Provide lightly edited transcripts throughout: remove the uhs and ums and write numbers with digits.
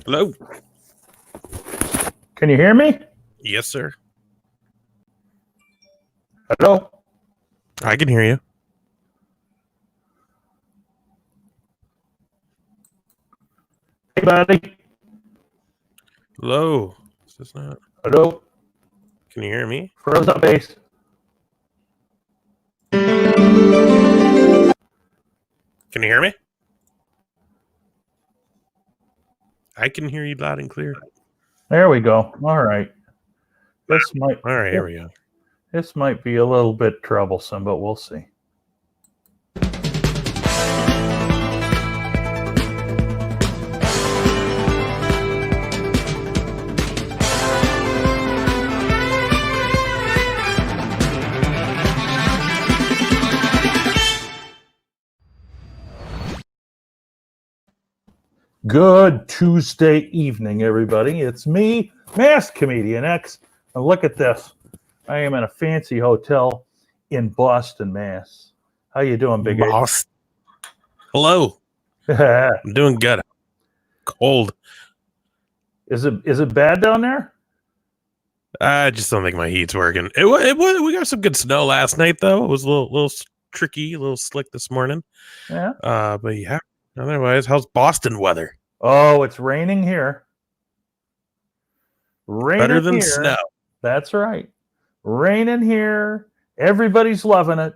Hello. Can you hear me? Yes, sir. Hello? I can hear you. Hey, buddy. Hello. Is this not? Hello? Can you hear me? Froze up base. Can you hear me? I can hear you loud and clear. There we go. All right. All right, here we go. This might be a little bit troublesome, but we'll see. Good Tuesday evening, everybody. It's me, Masked Comedian X. And look at this. I am in a fancy hotel in Boston, Mass. How you doing, Big Boss. Hello. A? I'm doing good. Cold. Is it bad down there? I just don't think my heat's working. We got some good snow last night, though. It was a little tricky, a little slick this morning. Yeah. But yeah. Otherwise, how's Boston weather? Oh, it's raining here. Better than snow. That's right. Raining here. Everybody's loving it.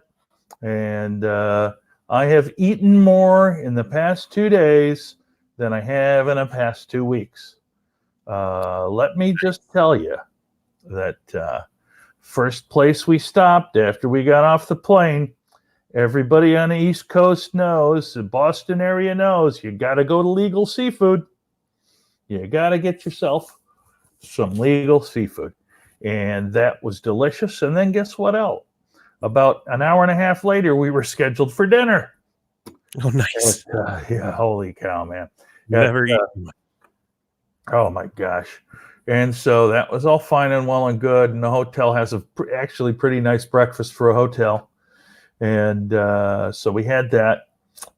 And I have eaten more in the past 2 days than I have in the past 2 weeks. Let me just tell you that first place we stopped after we got off the plane, everybody on the East Coast knows, the Boston area knows, you got to go to Legal Seafood. You got to get yourself some Legal Seafood. And that was delicious. And then guess what else? About an hour and a half later, we were scheduled for dinner. Oh, nice. Yeah, holy cow, man. Never eaten. Oh, my gosh. And so that was all fine and well and good. And the hotel has actually pretty nice breakfast for a hotel. And so we had that.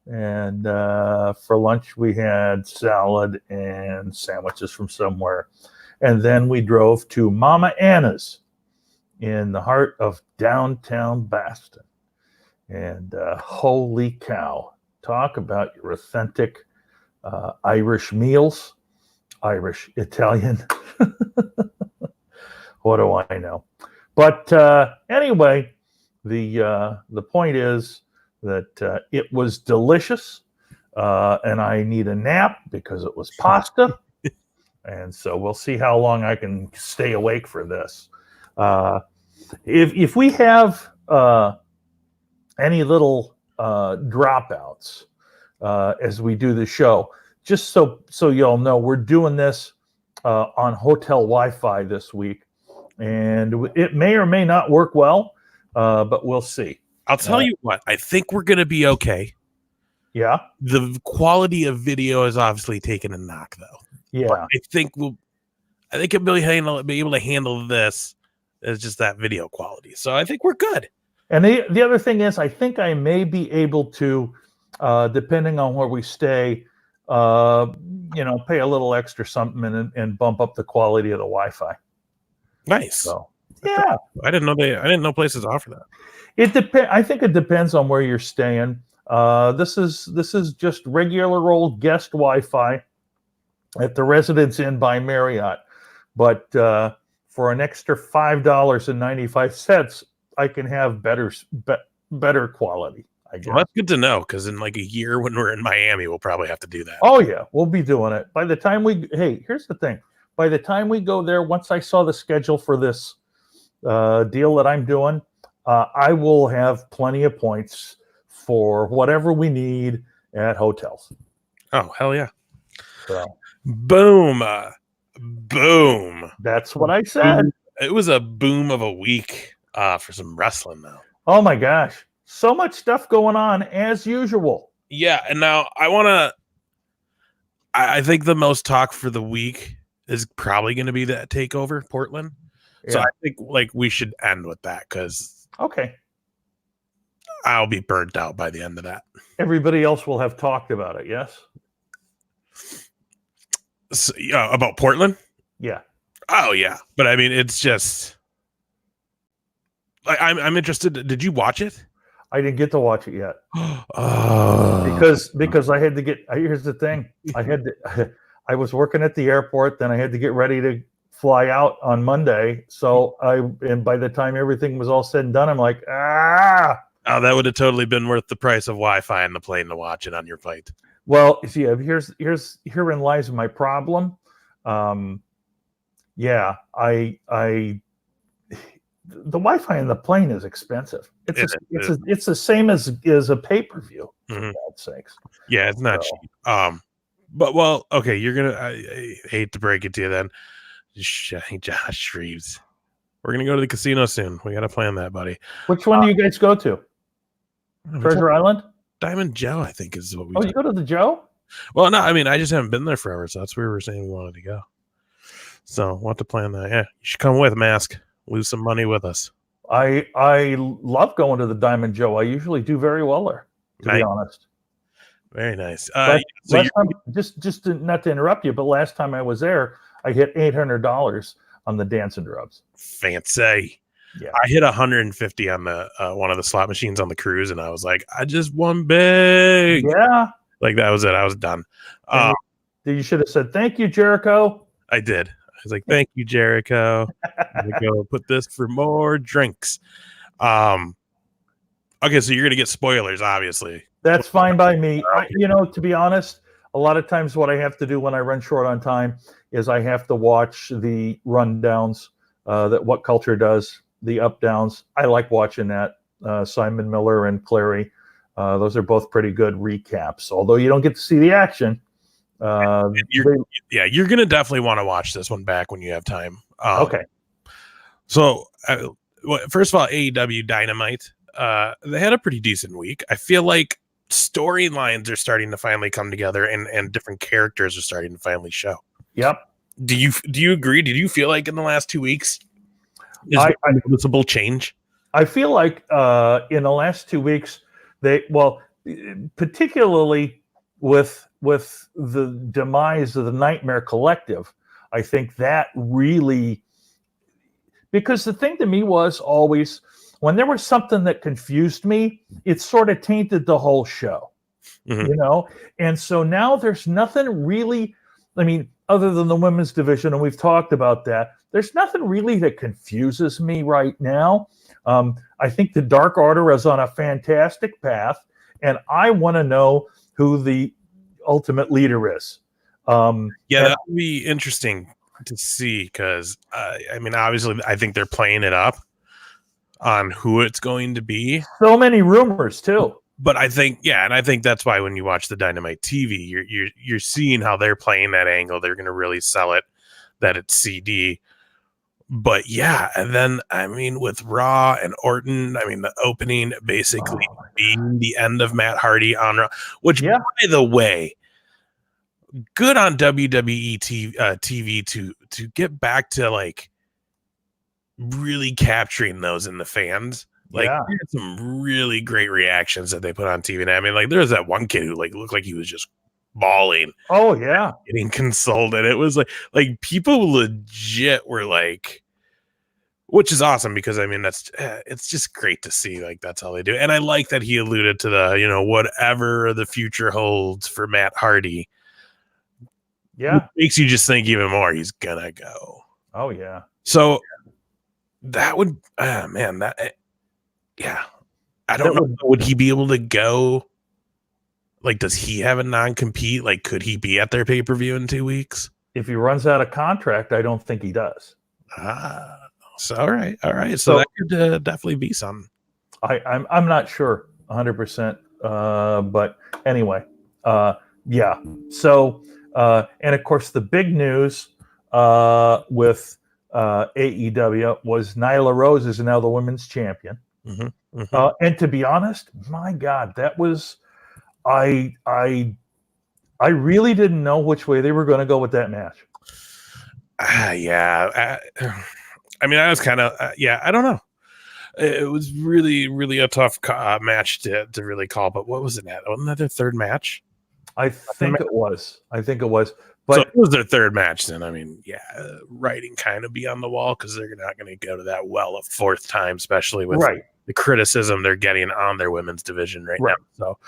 And for lunch, we had salad and sandwiches from somewhere. And then we drove to Mama Anna's in the heart of downtown Boston. And holy cow, talk about your authentic Irish meals, Irish, Italian. What do I know? But anyway, the point is that it was delicious, and I need a nap because it was pasta. And so we'll see how long I can stay awake for this. If we have any little dropouts as we do the show, just so y'all know, we're doing this on hotel Wi-Fi this week, and it may or may not work well, but we'll see. I'll tell you what, I think we're going to be okay. Yeah. The quality of video is obviously taking a knock, though. Yeah. But I think it'll be able to handle this as just that video quality. So I think we're good. And the other thing is, I think I may be able to, depending on where we stay, pay a little extra something and bump up the quality of the Wi-Fi. Nice. So yeah, I didn't know places offer that. It depends. I think it depends on where you're staying. This is just regular old guest Wi-Fi at the Residence Inn by Marriott, but for an extra $5.95, I can have better quality, I guess. Well, that's good to know, because in like a year when we're in Miami, we'll probably have to do that. Oh yeah, we'll be doing it. By the time here's the thing. By the time we go there, once I saw the schedule for this deal that I'm doing, I will have plenty of points for whatever we need at hotels. Oh, hell yeah. So. Boom. Boom. That's what I said. It was a boom of a week for some wrestling, though. Oh, my gosh. So much stuff going on, as usual. Yeah, and now I think the most talk for the week is probably going to be that TakeOver Portland. Yeah. So I think we should end with that, because okay, I'll be burnt out by the end of that. Everybody else will have talked about it, yes? About Portland? Yeah. Oh yeah, but I mean, it's just like I'm interested. Did you watch it? I didn't get to watch it yet Oh, because I had to get. Here's the thing: I had to. I was working at the airport, then I had to get ready to fly out on Monday. So and by the time everything was all said and done, I'm like, ah. Oh, that would have totally been worth the price of Wi-Fi on the plane to watch it on your flight. Well, see, herein lies my problem. Yeah, the Wi-Fi in the plane is expensive. It's the same as a pay-per-view, for God's sakes. Yeah, it's not cheap. But well, okay, you're gonna. I hate to break it to you, then, Josh Shreves. We're gonna go to the casino soon. We gotta plan that, buddy. Which one do you guys go to? Treasure Island? Diamond Joe, I think, is what we. Oh, you go to the Joe? Well, no, I mean, I just haven't been there forever, so that's where we were saying we wanted to go. So we'll have to plan that. Yeah, you should come with, Mask. Lose some money with us. I love going to the Diamond Joe. I usually do very well there, to be honest. Very nice. Last time, just not to interrupt you, but last time I was there, I hit $800 on the Dancing Drubs. Fancy. Yeah, I hit 150 on the one of the slot machines on the cruise, and I was like, I just won big. Yeah, like that was it. I was done. You should have said thank you, Jericho. I did. I was like, thank you, Jericho. I'm gonna go put this for more drinks. Okay, so you're gonna get spoilers, obviously. That's fine by me. To be honest, a lot of times what I have to do when I run short on time is I have to watch the rundowns that What Culture does, the up downs. I like watching that. Simon Miller and Clary. Those are both pretty good recaps, although you don't get to see the action. You're gonna definitely want to watch this one back when you have time. Okay. So, first of all, AEW Dynamite. They had a pretty decent week. I feel like storylines are starting to finally come together, and different characters are starting to finally show. Yep. Do you agree? Did you feel like in the last 2 weeks is a noticeable change? I feel like in the last 2 weeks, particularly with the demise of the Nightmare Collective, I think that really, because the thing to me was always when there was something that confused me, it sort of tainted the whole show, And so now there's nothing really, other than the women's division, and we've talked about that, there's nothing really that confuses me right now. I think the Dark Order is on a fantastic path, and I want to know who the ultimate leader is. That would be interesting to see because, obviously, I think they're playing it up on who it's going to be. So many rumors, too. But I think, and I think that's why when you watch the Dynamite TV, you're seeing how they're playing that angle. They're going to really sell it that it's CD. But and then with Raw and Orton, the opening basically being the end of Matt Hardy on Raw, which by the way, good on WWE TV to get back to like really capturing those in the fans. Like we had some really great reactions that they put on TV. And there was that one kid who looked like he was just bawling. Oh yeah, getting consoled, and it was like people legit were like, which is awesome because that's it's just great to see that's how they do. And I like that he alluded to the whatever the future holds for Matt Hardy. Yeah, it makes you just think even more he's gonna go. Oh yeah. So that would I don't know. Would he be able to go? Does he have a non-compete? Could he be at their pay-per-view in 2 weeks? If he runs out of contract, I don't think he does. So all right. So that could definitely be something. I'm not sure 100%. But anyway, So and of course the big news with AEW was Nyla Rose is now the women's champion. And to be honest, my God, that was I really didn't know which way they were going to go with that match. I was kind of I don't know. It was really, really a tough match to really call. But what was it? Wasn't that their third match? I think it was. So But it was their third match. Then I mean, yeah, writing kind of be on the wall because they're not going to go to that well a fourth time, especially with right, the criticism they're getting on their women's division right now. So.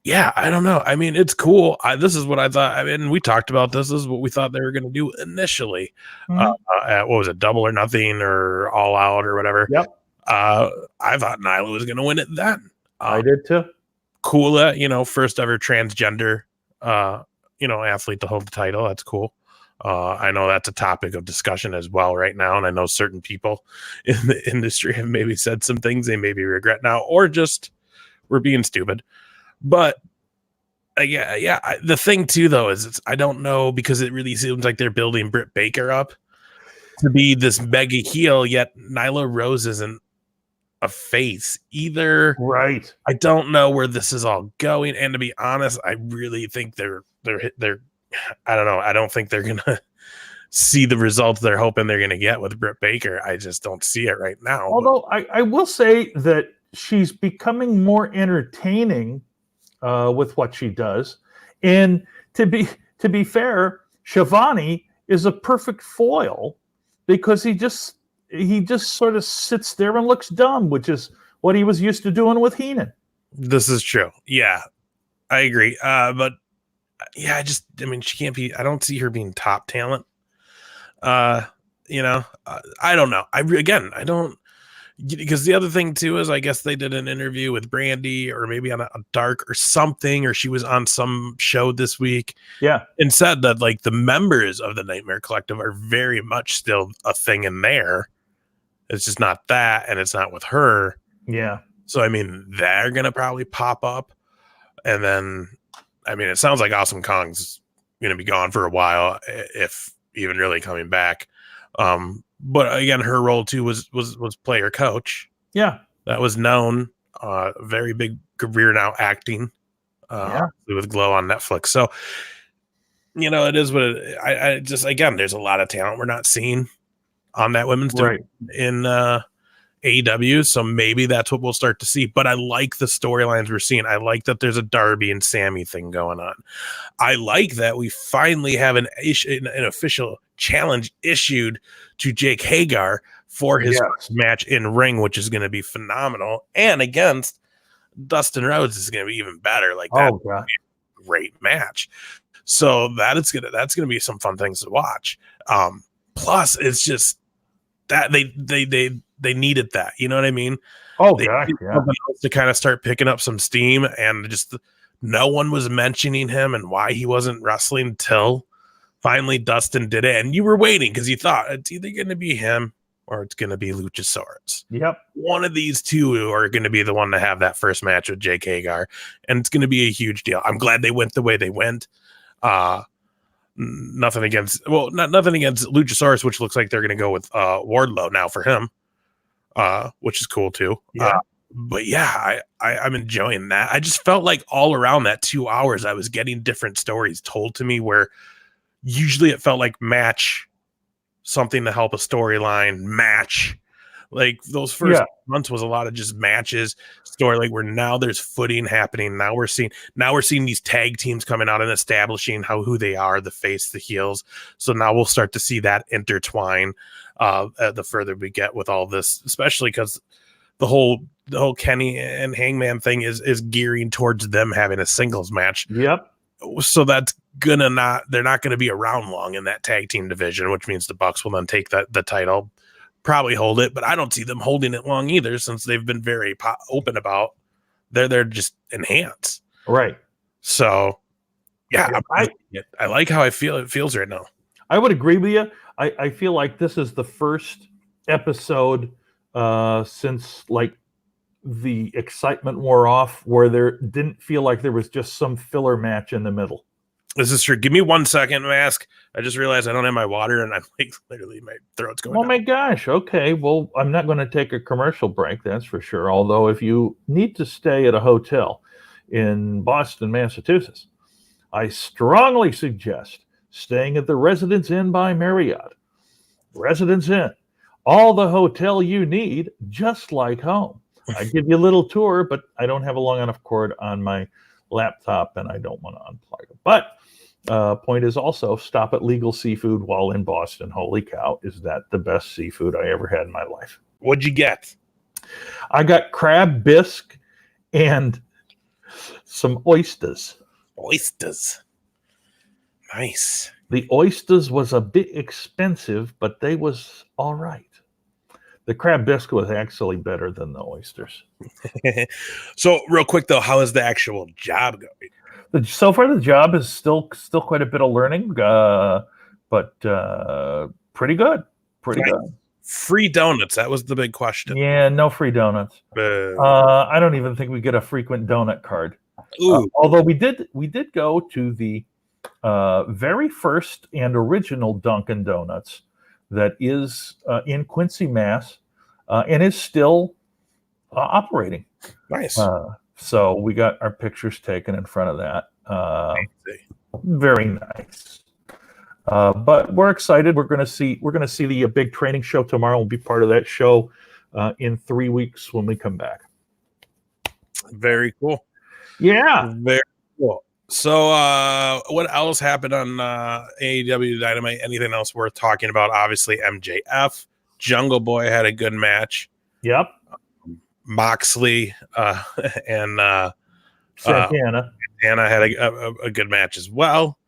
Yeah, I don't know. I mean, it's cool. This is what I thought. I mean, we talked about this. This is what we thought they were going to do initially. Mhm. At, what was it, Double or Nothing or All Out or whatever? Yep, I thought Nyla was going to win it then. I did too. Cool that, first ever transgender, athlete to hold the title. That's cool. I know that's a topic of discussion as well right now. And I know certain people in the industry have maybe said some things they maybe regret now or just were being stupid. But the thing too, though, is I don't know because it really seems like they're building Britt Baker up to be this mega heel, yet Nyla Rose isn't a face either. Right. I don't know where this is all going, and to be honest, I really think they're. I don't know. I don't think they're gonna see the results they're hoping they're gonna get with Britt Baker. I just don't see it right now. Although I will say that she's becoming more entertaining with what she does, and to be fair, Shivani is a perfect foil because he just sort of sits there and looks dumb, which is what he was used to doing with Heenan. This is true. Yeah, I agree. But yeah, she can't be. I don't see her being top talent. I don't know. I don't. Because the other thing too is I guess they did an interview with Brandy or maybe on a Dark or something, or she was on some show this week. Yeah. And said that like the members of the Nightmare Collective are very much still a thing in there. It's just not that, and it's not with her. Yeah. So I mean, they're gonna probably pop up, and then I mean, it sounds like Awesome Kong's gonna be gone for a while, if even really coming back. But again, her role too was player coach. Yeah, that was known. Very big career now, acting. With Glow on Netflix. So it is what I just again. There's a lot of talent we're not seeing on that women's division in AEW. So maybe that's what we'll start to see. But I like the storylines we're seeing. I like that there's a Darby and Sammy thing going on. I like that we finally have an official challenge issued to Jake Hagar for his match in ring, which is going to be phenomenal. And against Dustin Rhodes is going to be even better. Like that, great match. So that's gonna be some fun things to watch. Plus, it's just that they needed that. You know what I mean? Oh, they gosh, to kind of start picking up some steam, and just no one was mentioning him and why he wasn't wrestling till finally Dustin did it. And you were waiting because you thought it's either going to be him or it's going to be Luchasaurus. Yep. One of these two are going to be the one to have that first match with Jake Hagar, and it's going to be a huge deal. I'm glad they went the way they went. Nothing against Luchasaurus, which looks like they're going to go with Wardlow now for him, which is cool too. But yeah, I'm enjoying that. I just felt like all around that 2 hours, I was getting different stories told to me where usually it felt like match, something to help a storyline, match. Like those first months was a lot of just matches, story, like where now there's footing happening. Now we're seeing these tag teams coming out and establishing who they are, the face, the heels. So now we'll start to see that intertwine the further we get with all this, especially because the whole Kenny and Hangman thing is gearing towards them having a singles match. Yep. So that's they're not gonna be around long in that tag team division, which means the Bucks will then take the title, probably hold it, but I don't see them holding it long either, since they've been very open about they're just enhanced. Right. So yeah, I like how it feels right now. I would agree with you. I feel like this is the first episode since like the excitement wore off where there didn't feel like there was just some filler match in the middle. This is true. Give me 1 second, Mask. I just realized I don't have my water, and I'm like literally my throat's going. Oh my gosh. Okay. Well, I'm not going to take a commercial break, that's for sure. Although if you need to stay at a hotel in Boston, Massachusetts, I strongly suggest staying at the Residence Inn by Marriott. Residence Inn, all the hotel you need, just like home. I give you a little tour, but I don't have a long enough cord on my laptop, and I don't want to unplug it. But point is also stop at Legal Seafood while in Boston. Holy cow, is that the best seafood I ever had in my life? What'd you get? I got crab bisque and some oysters. Oysters. Nice. The oysters was a bit expensive, but they was all right. The crab bisque was actually better than the oysters. So real quick though, how is the actual job going? So far, the job is still quite a bit of learning, but pretty good. Pretty good. Free donuts. That was the big question. Yeah, no free donuts. I don't even think we get a frequent donut card. Although we did go to the very first and original Dunkin' Donuts that is in Quincy, Mass, and is still operating. Nice. So we got our pictures taken in front of that. Very nice. But we're excited. We're going to see the big training show tomorrow. We'll be part of that show in 3 weeks when we come back. Very cool. Yeah. Very cool. So what else happened on AEW Dynamite? Anything else worth talking about? Obviously, MJF. Jungle Boy had a good match. Yep. Moxley and Santana had a good match as well.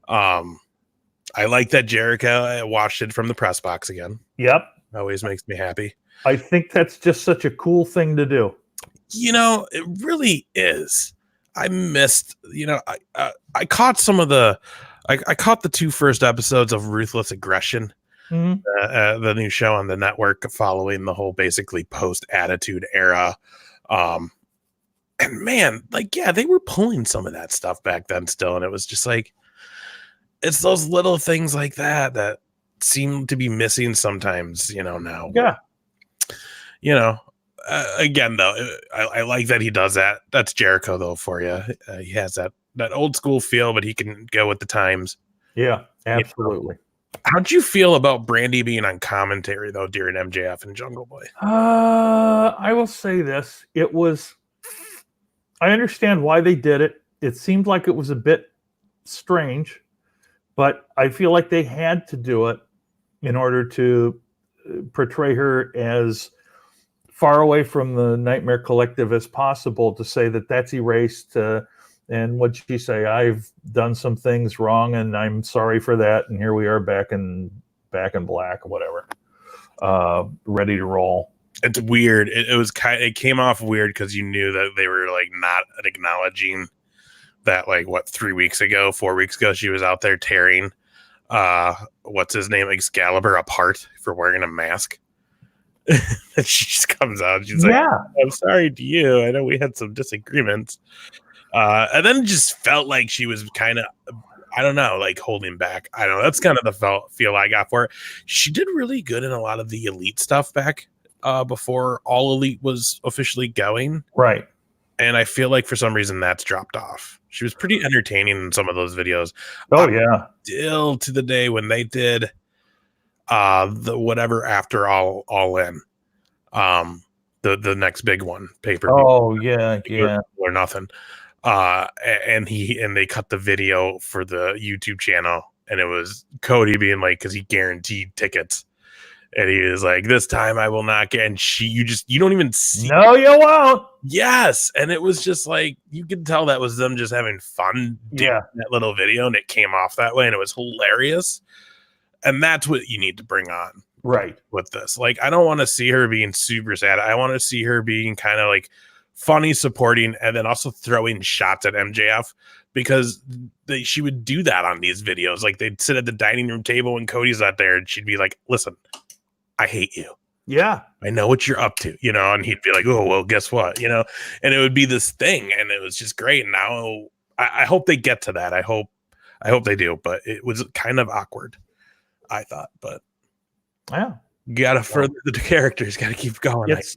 I like that Jericho watched it from the press box again. Yep. Always makes me happy. I think that's just such a cool thing to do. It really is. I missed, I caught some of I caught the 2 first episodes of Ruthless Aggression, the new show on the network following the whole basically post-Attitude era. And man, they were pulling some of that stuff back then still. And it was just it's those little things like that seem to be missing sometimes, now. Yeah. Again, though, I like that he does that. That's Jericho, though, for you. He has that old school feel, but he can go with the times. Yeah, absolutely. How'd you feel about Brandy being on commentary, though, during MJF and Jungle Boy? I will say this. I understand why they did it. It seemed like it was a bit strange, but I feel like they had to do it in order to portray her as far away from the Nightmare Collective as possible, to say that that's erased. And what'd she say? I've done some things wrong, and I'm sorry for that. And here we are back in black, or whatever, ready to roll. It's weird. It came off weird because you knew that they were not acknowledging that 4 weeks ago she was out there tearing what's his name, Excalibur, apart for wearing a mask. And she just comes out. She's like, I'm sorry to you. I know we had some disagreements. And then it just felt like she was kind of, I don't know, holding back. I don't know. That's kind of the feel I got for her. She did really good in a lot of the Elite stuff back before All Elite was officially going. Right. And I feel like for some reason that's dropped off. She was pretty entertaining in some of those videos. Yeah. Still to the day when they did the whatever after all in the next big one, paper. Or nothing. And they cut the video for the YouTube channel, and it was Cody being because he guaranteed tickets, and he was like, this time I will not get. And you don't even see. No, you won't. Yes. And it was just you could tell that was them just having fun doing that little video, and it came off that way, and it was hilarious. And that's what you need to bring on. Right. With this. I don't want to see her being super sad. I want to see her being kind of funny, supporting, and then also throwing shots at MJF, because she would do that on these videos. They'd sit at the dining room table when Cody's out there, and she'd be like, listen, I hate you. Yeah. I know what you're up to, and he'd be like, oh, well, guess what? And it would be this thing, and it was just great. And now I hope they get to that. I hope they do, but it was kind of awkward, I thought, but yeah. You gotta further the characters, gotta keep going. It's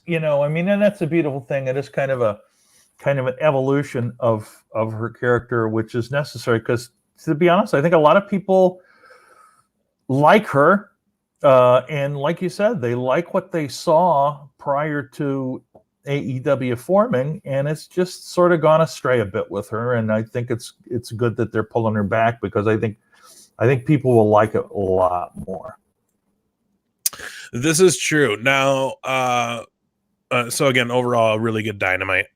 and that's a beautiful thing. It is kind of an evolution of her character, which is necessary, because, to be honest, I think a lot of people like her, and like you said, they like what they saw prior to AEW forming, and it's just sort of gone astray a bit with her. And I think it's good that they're pulling her back, because I think people will like it a lot more. This is true. Now, so again, overall, a really good Dynamite.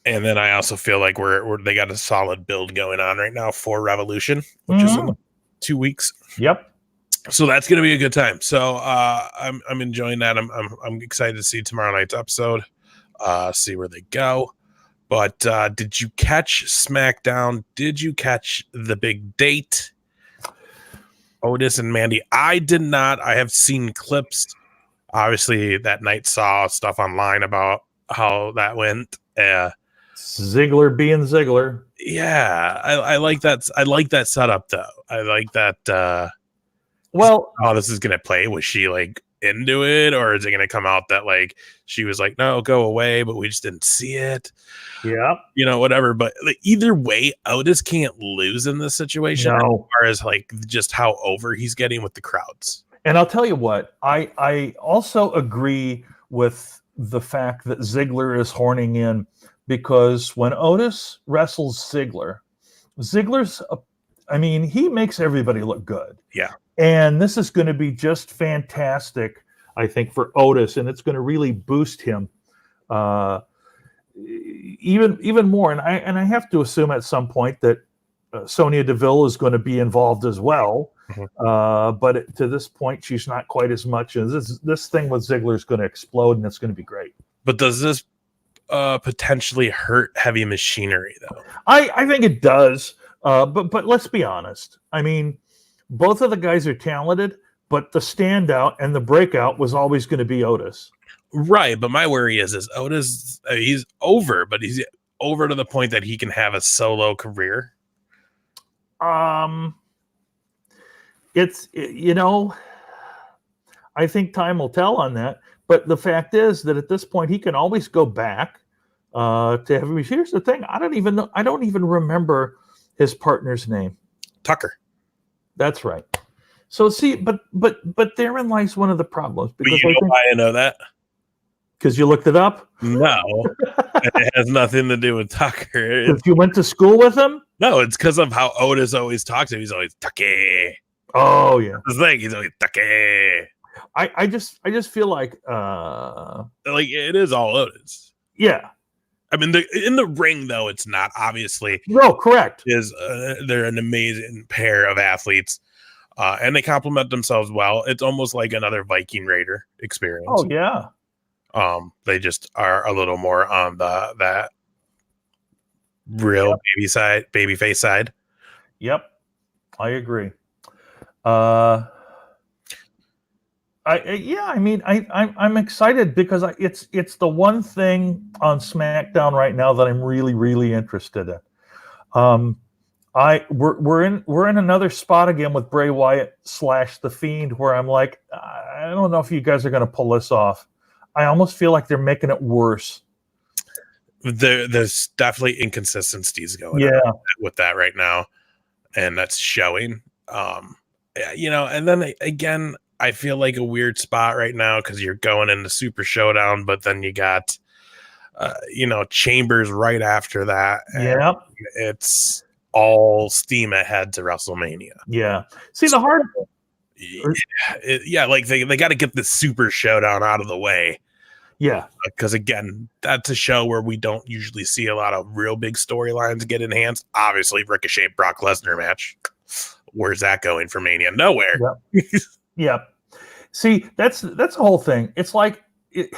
And then I also feel like they got a solid build going on right now for Revolution, which is in 2 weeks. Yep. So that's going to be a good time. So I'm enjoying that. I'm excited to see tomorrow night's episode, see where they go. But did you catch SmackDown? Did you catch the big date? Otis and Mandy. I did not. I have seen clips. Obviously, that night saw stuff online about how that went. Ziggler being Ziggler. Yeah, I like that. I like that setup, though. I like that. Well, how this is gonna play. Was she like into it, or is it gonna come out that like she was like, no, go away, but we just didn't see it? Yeah, whatever. But like, either way, Otis can't lose in this situation. No. As far as like just how over he's getting with the crowds. And I'll tell you what, I also agree with the fact that Ziggler is horning in, because when Otis wrestles Ziggler's, he makes everybody look good. Yeah. And this is going to be just fantastic, I think, for Otis, and it's going to really boost him even more. And I have to assume at some point that Sonya Deville is going to be involved as well. Mm-hmm. But to this point, she's not quite as much. And this thing with Ziggler is going to explode, and it's going to be great. But does this potentially hurt Heavy Machinery, though? I think it does. But let's be honest. Both of the guys are talented, but the standout and the breakout was always going to be Otis. Right, but my worry is Otis, he's over, but he's over to the point that he can have a solo career. I think time will tell on that. But the fact is that at this point, he can always go back to Heavy. Here's the thing: I don't even remember his partner's name. Tucker. That's right. So see, but therein lies one of the problems. Because why I know that? Because you looked it up? No. It has nothing to do with Tucker. Because you went to school with him? No, it's because of how Otis always talks to him. He's always Tucky. Oh yeah. It's like he's always Tucky. I just feel like it is all Otis. Yeah. In the ring, though, it's not, obviously. No, correct. They're an amazing pair of athletes, and they complement themselves well. It's almost like another Viking Raider experience. Oh, yeah. They just are a little more on that real babyface side. Yep, I agree. I'm excited because it's the one thing on SmackDown right now that I'm really, really interested in. We're in another spot again with Bray Wyatt / The Fiend, where I'm like, I don't know if you guys are going to pull this off. I almost feel like they're making it worse. There's definitely inconsistencies going on with that right now, and that's showing. And then again, I feel like a weird spot right now because you're going into Super Showdown, but then you got, Chambers right after that. Yeah, it's all steam ahead to WrestleMania. Yeah. See, the hard. They got to get the Super Showdown out of the way. Yeah, because again, that's a show where we don't usually see a lot of real big storylines get enhanced. Obviously, Ricochet Brock Lesnar match. Where's that going for Mania? Nowhere. Yep. Yep. See, that's the whole thing. It's like, it's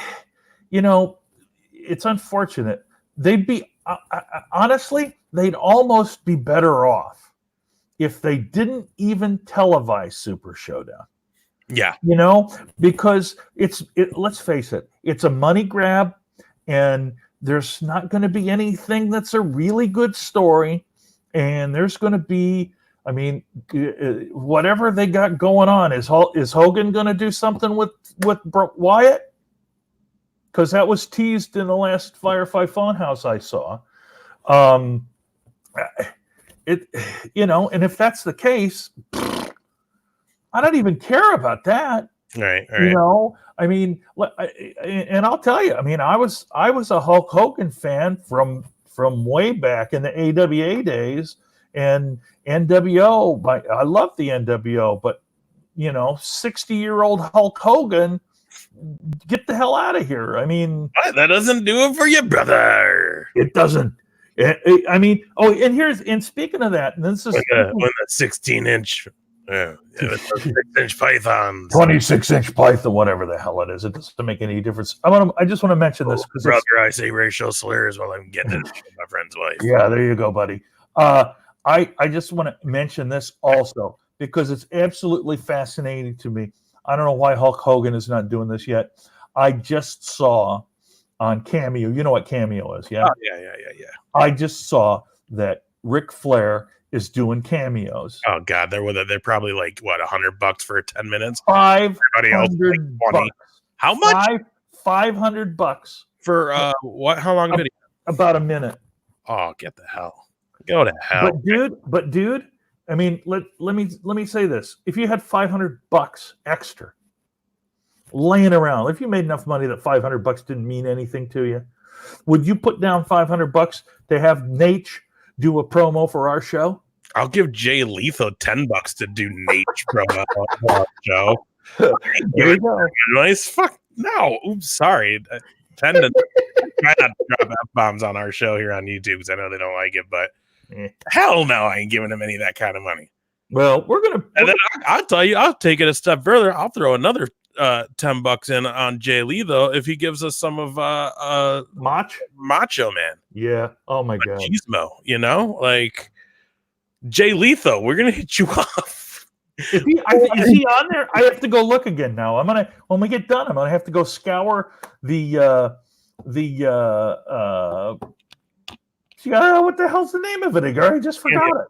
unfortunate. They'd be honestly, they'd almost be better off if they didn't even televise Super Showdown. Yeah. Because let's face it, it's a money grab, and there's not going to be anything that's a really good story, and there's going to be, whatever they got going on. Is Hogan going to do something with Wyatt? Because that was teased in the last Firefly Funhouse I saw. And if that's the case, I don't even care about that. Right. You know, I mean, and I'll tell you, I mean, I was a Hulk Hogan fan from way back in the AWA days, and NWO. I love the NWO, but 60-year-old Hulk Hogan, get the hell out of here. I mean, that doesn't do it for you, brother. It doesn't. I mean, and speaking of that, and this is when the 16-inch. 6-inch pythons, 26-inch python, whatever the hell it is. It doesn't make any difference. I just want to mention this because brother, I say racial slurs while I'm getting it with my friend's wife. Yeah, there you go, buddy. I just want to mention this also because it's absolutely fascinating to me. I don't know why Hulk Hogan is not doing this yet. I just saw on Cameo. You know what Cameo is, yeah? Oh, yeah. I just saw that Ric Flair is doing cameos. Oh God, they're probably like what, $100 for 10 minutes. $500. Like how much? $500 for what? How long video? About a minute. Oh, get the hell. Go to hell. But dude, I mean, let me say this: if you had $500 extra laying around, if you made enough money that $500 didn't mean anything to you, would you put down $500 to have Nate do a promo for our show? I'll give Jay Lethal $10 to do Nate's promo on our show. There you go. Nice. Fuck no. Oops, sorry. I tend to try not to drop F-bombs on our show here on YouTube because I know they don't like it, but hell no, I ain't giving them any of that kind of money. Well, and then I'll tell you, I'll take it a step further. I'll throw another $10 in on Jay Lethal if he gives us some of Macho Man. Yeah. Oh my God. Machismo, like Jay Lethal, we're gonna hit you off. Is he on there? I have to go look again now. When we get done, I'm gonna have to go scour what the hell's the name of it again? I just forgot it.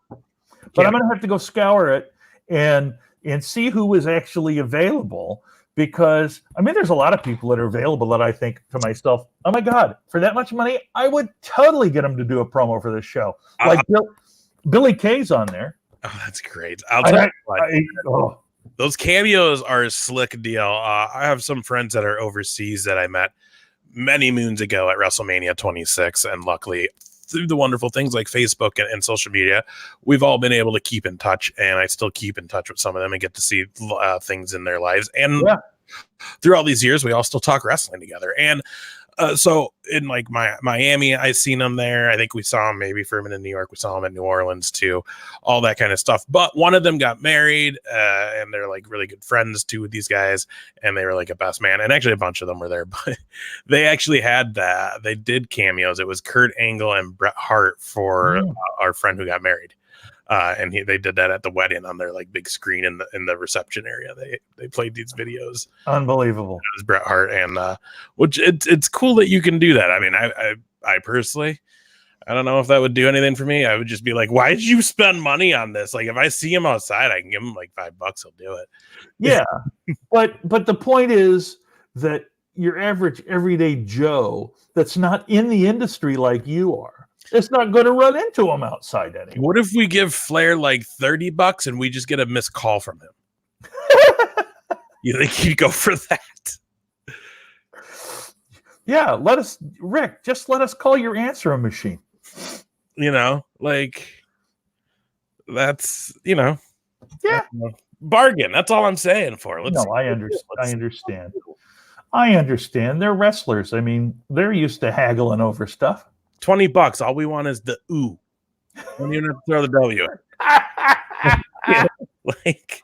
But I'm gonna have to go scour it and see who is actually available. Because, I mean, there's a lot of people that are available that I think to myself, oh, my God, for that much money, I would totally get them to do a promo for this show. Like Billy Kay's on there. Oh, that's great. I'll tell you what, those cameos are a slick deal. I have some friends that are overseas that I met many moons ago at WrestleMania 26. And luckily, through the wonderful things like Facebook and social media, we've all been able to keep in touch, and I still keep in touch with some of them and get to see things in their lives. And through all these years, we all still talk wrestling together. And so in like Miami, I seen them there. I think we saw him maybe for a minute in New York. We saw him in New Orleans too, all that kind of stuff. But one of them got married, and they're like really good friends too with these guys, and they were like a best man. And actually, a bunch of them were there, but they actually had that. They did cameos. It was Kurt Angle and Bret Hart for our friend who got married. And they did that at the wedding on their like big screen in the reception area. They played these videos. Unbelievable. It was Bret Hart, and which it's cool that you can do that. I mean, I personally, I don't know if that would do anything for me. I would just be like, why did you spend money on this? Like, if I see him outside, I can give him like $5. He'll do it. Yeah, but the point is that your average everyday Joe that's not in the industry like you are, it's not going to run into him outside anyway. What if we give Flair like $30 and we just get a missed call from him? You think he'd go for that? Yeah, Rick, just let us call your answering machine. Like that's, bargain. That's all I'm saying for it. I understand. I understand. They're wrestlers. I mean, they're used to haggling over stuff. $20. All we want is the ooh. Don't even have to throw the W. Like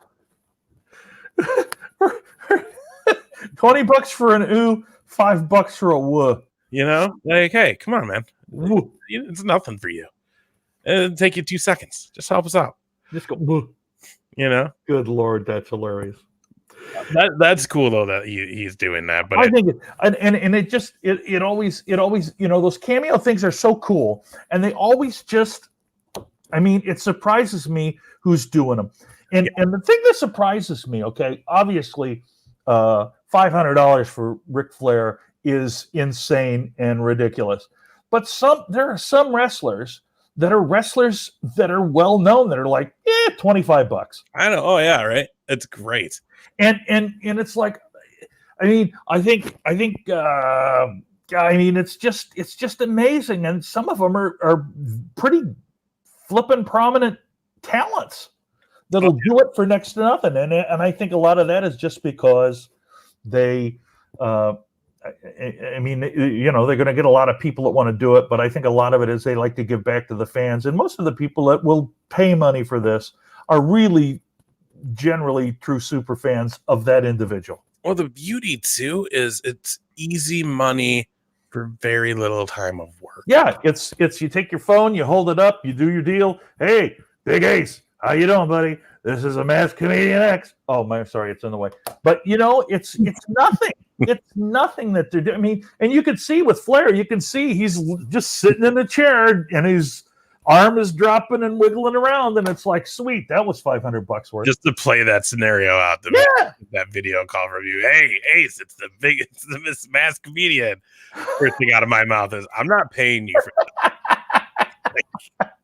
$20 for an ooh, $5 for a woo. Like, hey, come on, man. Woo. It's nothing for you. It'll take you 2 seconds. Just help us out. Just go woo. Good Lord, that's hilarious. That's cool though that he's doing that, but I think it always those cameo things are so cool, and they always it surprises me who's doing them, and the thing that surprises me, obviously, $500 for Ric Flair is insane and ridiculous, but there are some wrestlers that are well known that are like $25. I know. Oh yeah, right. It's great. And it's like, I mean, I think I mean, it's just amazing, and some of them are pretty flipping prominent talents that'll do it for next to nothing, and I think a lot of that is just because they, I mean, you know, they're going to get a lot of people that want to do it, but I think a lot of it is they like to give back to the fans, and most of the people that will pay money for this are really generally true super fans of that individual. Well, the beauty too is it's easy money for very little time of work. Yeah, it's you take your phone, you hold it up, you do your deal. Hey, Big Ace, how you doing, buddy? This is a Masked Comedian X. Oh, my, sorry, it's in the way. But you know, it's nothing. It's nothing that they're doing. I mean, and you can see with Flair, you can see he's just sitting in the chair and his arm is dropping and wiggling around, and it's like, sweet, that was $500 worth. Just to play that scenario out, that video call from you. Hey, Ace, it's the Masked Comedian. First thing out of my mouth is, I'm not paying you for that.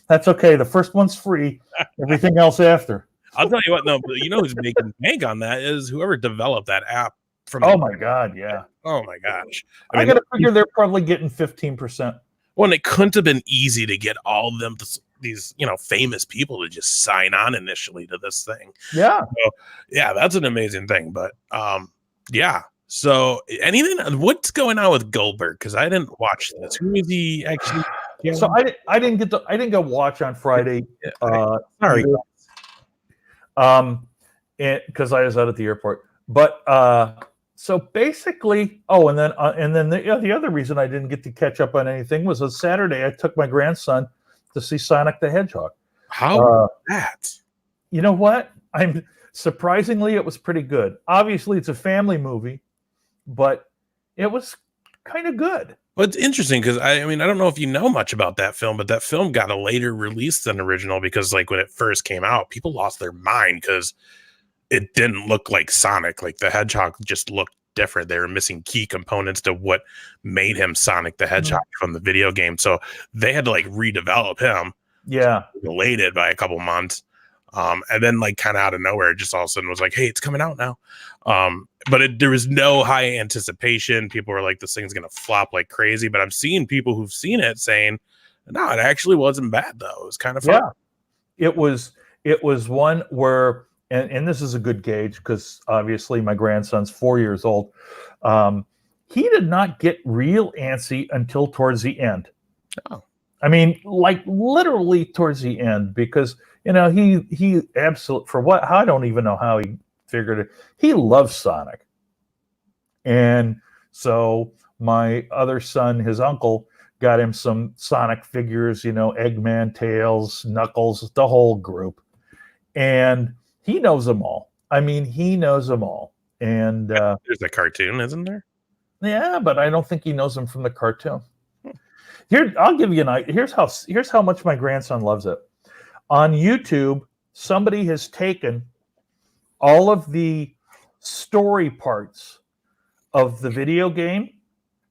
That's okay. The first one's free. Everything else after. I'll tell you what, no, you know who's making bank on that is whoever developed that app. Oh my God, yeah. Oh my gosh. I mean, gotta figure they're probably getting 15%. Well, and it couldn't have been easy to get all of them, these, you know, famous people to just sign on initially to this thing. Yeah. So, yeah, that's an amazing thing. But yeah. So anything, what's going on with Goldberg? Because I didn't watch this. Who is he actually? Yeah. So I didn't go watch on Friday. Sorry. Because I was out at the airport. But so basically, and then the other reason I didn't get to catch up on anything was on Saturday I took my grandson to see Sonic the Hedgehog. How was that? You know what? Surprisingly, it was pretty good. Obviously, it's a family movie, but it was kind of good. Well, it's interesting because I mean, I don't know if you know much about that film, but that film got a later release than original because, like, when it first came out, people lost their mind because it didn't look like Sonic. Like, the Hedgehog just looked different. They were missing key components to what made him Sonic the Hedgehog from the video game. So they had to like redevelop him. Yeah. Delayed it by a couple months. And then like kind of out of nowhere, just all of a sudden was like, hey, it's coming out now. But there was no high anticipation. People were like, this thing's going to flop like crazy. But I'm seeing people who've seen it saying, no, it actually wasn't bad though. It was kind of fun. Yeah. It was one where, and this is a good gauge because obviously my grandson's 4 years old. He did not get real antsy until towards the end. Oh. I mean, like literally towards the end, because you know he absolutely, for what, I don't even know how he figured it. He loves Sonic, and so my other son, his uncle, got him some Sonic figures. You know, Eggman, Tails, Knuckles, the whole group, and he knows them all. I mean, he knows them all. And there's a cartoon, isn't there? Yeah, but I don't think he knows them from the cartoon. Here, I'll give you an idea. Here's how much my grandson loves it. On YouTube, somebody has taken all of the story parts of the video game.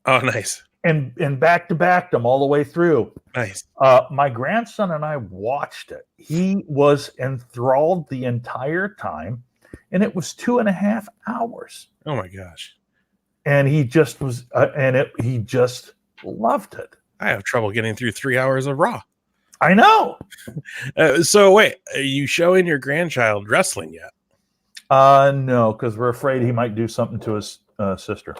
Oh, nice. And back-to-back them all the way through. Nice. My grandson and I watched it. He was enthralled the entire time, and it was 2.5 hours. Oh my gosh! And he just was, he just loved it. I have trouble getting through 3 hours of Raw. I know. So wait, are you showing your grandchild wrestling yet? No, because we're afraid he might do something to his sister.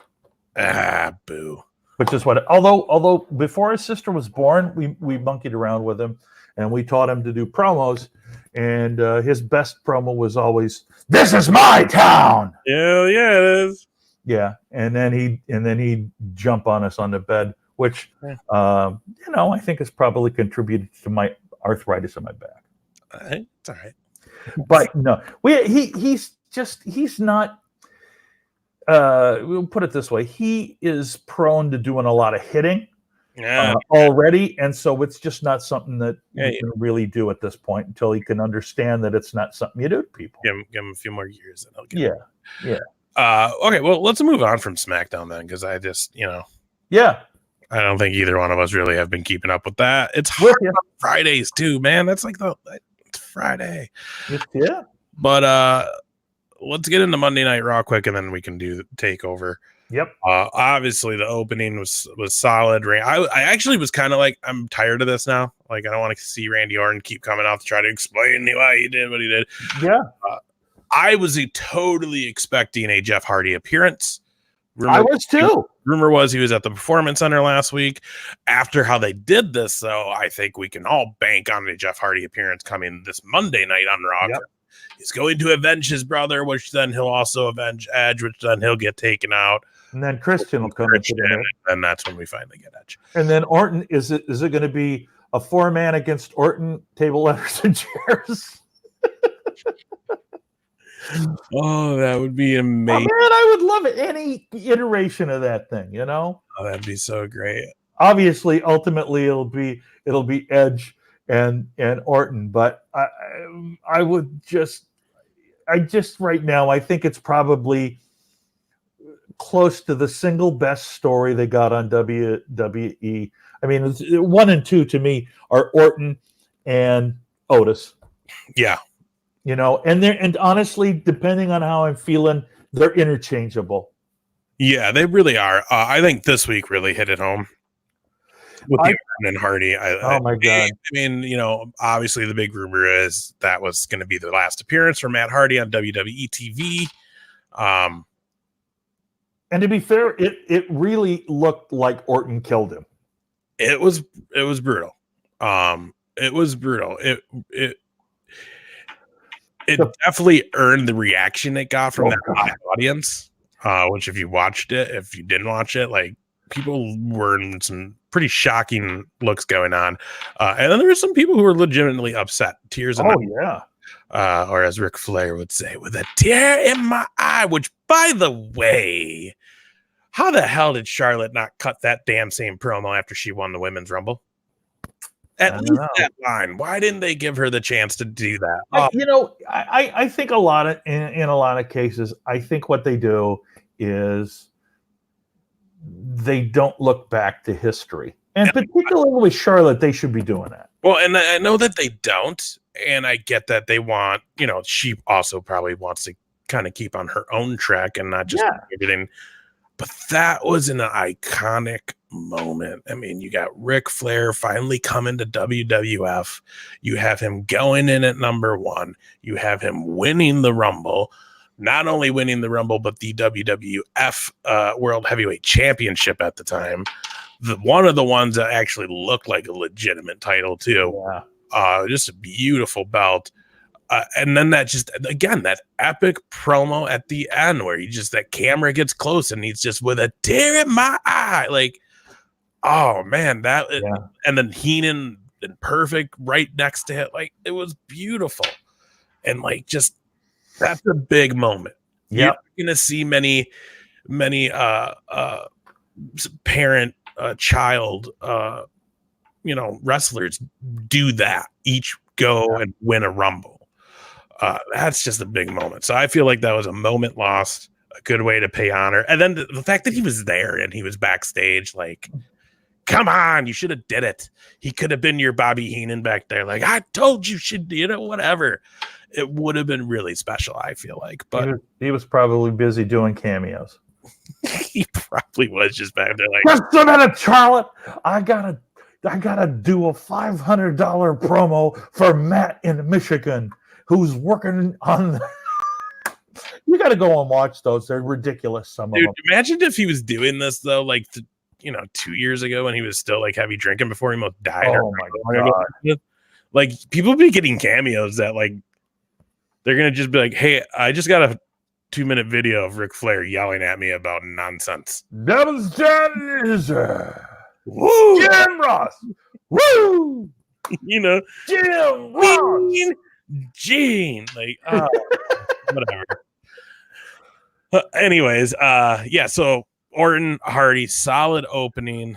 Ah, boo. Which is what, although before his sister was born, we monkeyed around with him and we taught him to do promos. And his best promo was always, "This is my town." Yeah, it is. Yeah, and then he'd jump on us on the bed, which I think has probably contributed to my arthritis in my back. It's all right. But no, he's not. We'll put it this way: he is prone to doing a lot of hitting already, and so it's just not something that you can really do at this point until he can understand that it's not something you do to people. Give him a few more years, and he'll get it. Yeah. Okay, well, let's move on from SmackDown then, because I just, I don't think either one of us really have been keeping up with that. It's hard on Fridays too, man. That's like it's Friday. Yeah. But let's get into Monday Night Raw quick, and then we can do Takeover. Yep. Obviously, the opening was solid. I actually was kind of like, I'm tired of this now. Like, I don't want to see Randy Orton keep coming out to try to explain why he did what he did. Yeah. I was totally expecting a Jeff Hardy appearance. I was too. Rumor was he was at the Performance Center last week. After how they did this, though, I think we can all bank on a Jeff Hardy appearance coming this Monday night on Raw. Yep. He's going to avenge his brother, which then he'll also avenge Edge, which then he'll get taken out. And then Christian will come into the and that's when we finally get Edge. And then Orton, is it going to be a 4-man against Orton, table, letters, and chairs? Oh, that would be amazing. Oh, man, I would love any iteration of that thing, you know? Oh, that'd be so great. Obviously, ultimately, it'll be Edge and Orton, but I just right now, I think it's probably close to the single best story they got on WWE. I mean, 1 and 2 to me are Orton and Otis. Yeah. You know, and honestly, depending on how I'm feeling, they're interchangeable. Yeah, they really are. I think this week really hit it home with the Orton and Hardy. Oh my God. I mean, you know, obviously the big rumor is that was going to be the last appearance for Matt Hardy on WWE TV. And to be fair, it really looked like Orton killed him. It was brutal. It was brutal. It definitely earned the reaction it got from that audience. Which, if you watched it, if you didn't watch it, like, people were in some pretty shocking looks going on, and then there were some people who were legitimately upset, tears in yeah. Or as Ric Flair would say, with a tear in my eye. Which, by the way, how the hell did Charlotte not cut that damn same promo after she won the Women's Rumble? At least that line. Why didn't they give her the chance to do that? You know, I think in a lot of cases, I think what they do is they don't look back to history. And particularly with Charlotte, they should be doing that. Well, and I know that they don't, and I get that they want, you know, she also probably wants to kind of keep on her own track and not just everything. But that was an iconic moment. I mean, you got Ric Flair finally coming to WWF. You have him going in at number 1. You have him winning the Rumble. Not only winning the Rumble, but the WWF World Heavyweight Championship at the time. One of the ones that actually looked like a legitimate title, too. Yeah. Just a beautiful belt. And then that epic promo at the end where that camera gets close and he's just with a tear in my eye. Like, oh man, and then Heenan and Perfect right next to it. Like, it was beautiful. And like, just, that's a big moment. Yeah. You're going to see many parent, child, wrestlers do that. Each go and win a Rumble. That's just a big moment. So I feel like that was a moment lost, a good way to pay honor. And then the fact that he was there and he was backstage, like, come on, you should have did it. He could have been your Bobby Heenan back there. Like, I told you should, whatever. It would have been really special, I feel like. But he was probably busy doing cameos. He probably was just back there like, just a minute, Charlotte. I gotta do a $500 promo for Matt in Michigan, who's working on you got to go and watch those. They're ridiculous. Some of them. Imagine if he was doing this though, like 2 years ago when he was still like heavy drinking before he almost died. Oh my God. Like, people be getting cameos that, like, they're gonna just be like, hey, I just got a 2-minute video of Ric Flair yelling at me about nonsense. That was Woo! Jim Ross. Woo! Jim Ross. Gene. Like, whatever. Anyways, so Orton, Hardy, solid opening.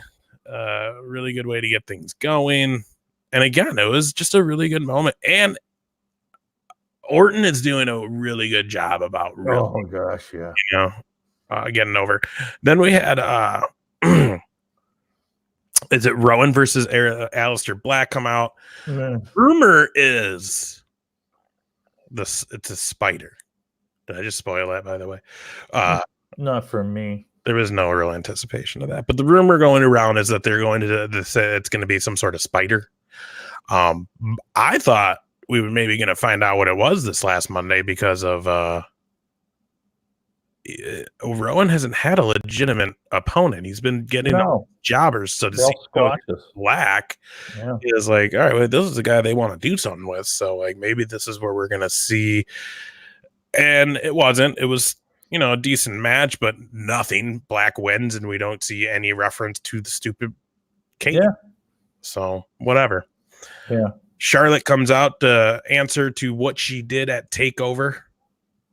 Really good way to get things going. And again, it was just a really good moment. And Orton is doing a really good job about getting over. Then we had is it Rowan versus Aleister Black come out? Yeah. Rumor is this. It's a spider. Did I just spoil that, by the way? Not for me. There was no real anticipation of that. But the rumor going around is that they're going to it's going to be some sort of spider. I thought we were maybe going to find out what it was this last Monday because of Rowan hasn't had a legitimate opponent. He's been getting jobbers. So to see Black is like, all right, well, this is the guy they want to do something with. So like maybe this is where we're going to see. And it wasn't. It was, a decent match, but nothing. Black wins, and we don't see any reference to the stupid Kate. Yeah. So whatever. Yeah. Charlotte comes out to answer to what she did at TakeOver.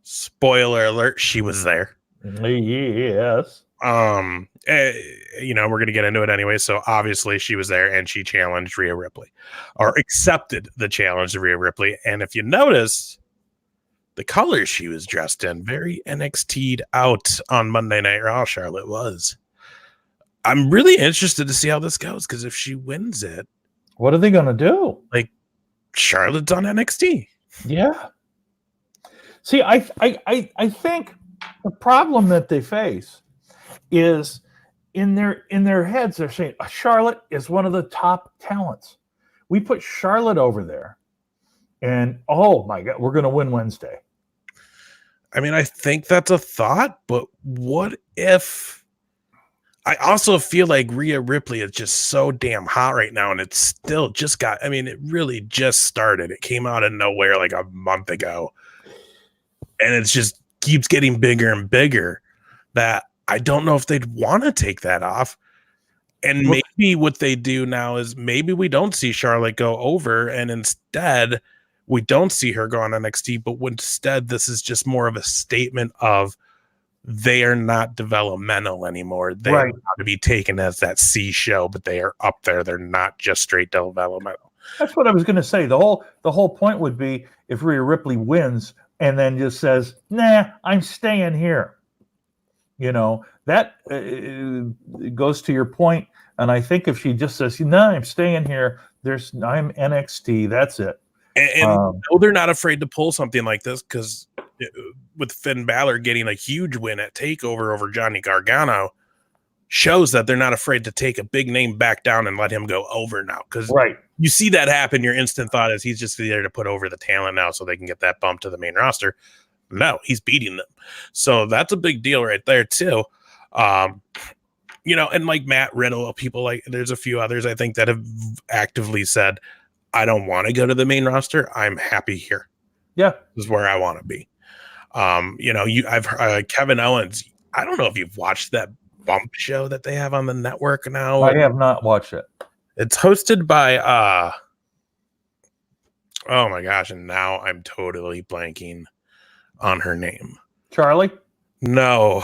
Spoiler alert, she was there. Yes. We're going to get into it anyway. So obviously she was there, and she challenged Rhea Ripley, or accepted the challenge of Rhea Ripley. And if you notice, the colors she was dressed in, very NXT'd out on Monday Night Raw, Charlotte was. I'm really interested to see how this goes, because if she wins it, what are they going to do? Like, Charlotte's on NXT. Yeah. See, I think the problem that they face is in their heads, they're saying Charlotte is one of the top talents. We put Charlotte over there, and oh my God, we're going to win Wednesday. I mean, I think that's a thought, but what if? I also feel like Rhea Ripley is just so damn hot right now, and it's still just it really just started. It came out of nowhere like a month ago, and it's just keeps getting bigger and bigger, that I don't know if they'd want to take that off. And maybe what they do now is maybe we don't see Charlotte go over, and instead we don't see her go on NXT, but instead this is just more of a statement of they are not developmental anymore. They are to be taken as that C show, but they are up there. They're not just straight developmental. That's what I was going to say. The whole point would be if Rhea Ripley wins and then just says, "Nah, I'm staying here." That goes to your point. And I think if she just says, "No, I'm staying here. I'm NXT. That's it." And they're not afraid to pull something like this, because with Finn Balor getting a huge win at TakeOver over Johnny Gargano shows that they're not afraid to take a big name back down and let him go over now. Because you see that happen, your instant thought is he's just there to put over the talent now so they can get that bump to the main roster. No, he's beating them. So that's a big deal right there too. And like Matt Riddle, people like, there's a few others I think that have actively said, I don't want to go to the main roster. I'm happy here. Yeah. This is where I want to be. I've heard Kevin Owens. I don't know if you've watched that bump show that they have on the network now. I have not watched it. It's hosted by, oh my gosh. And now I'm totally blanking on her name. Charlie? No.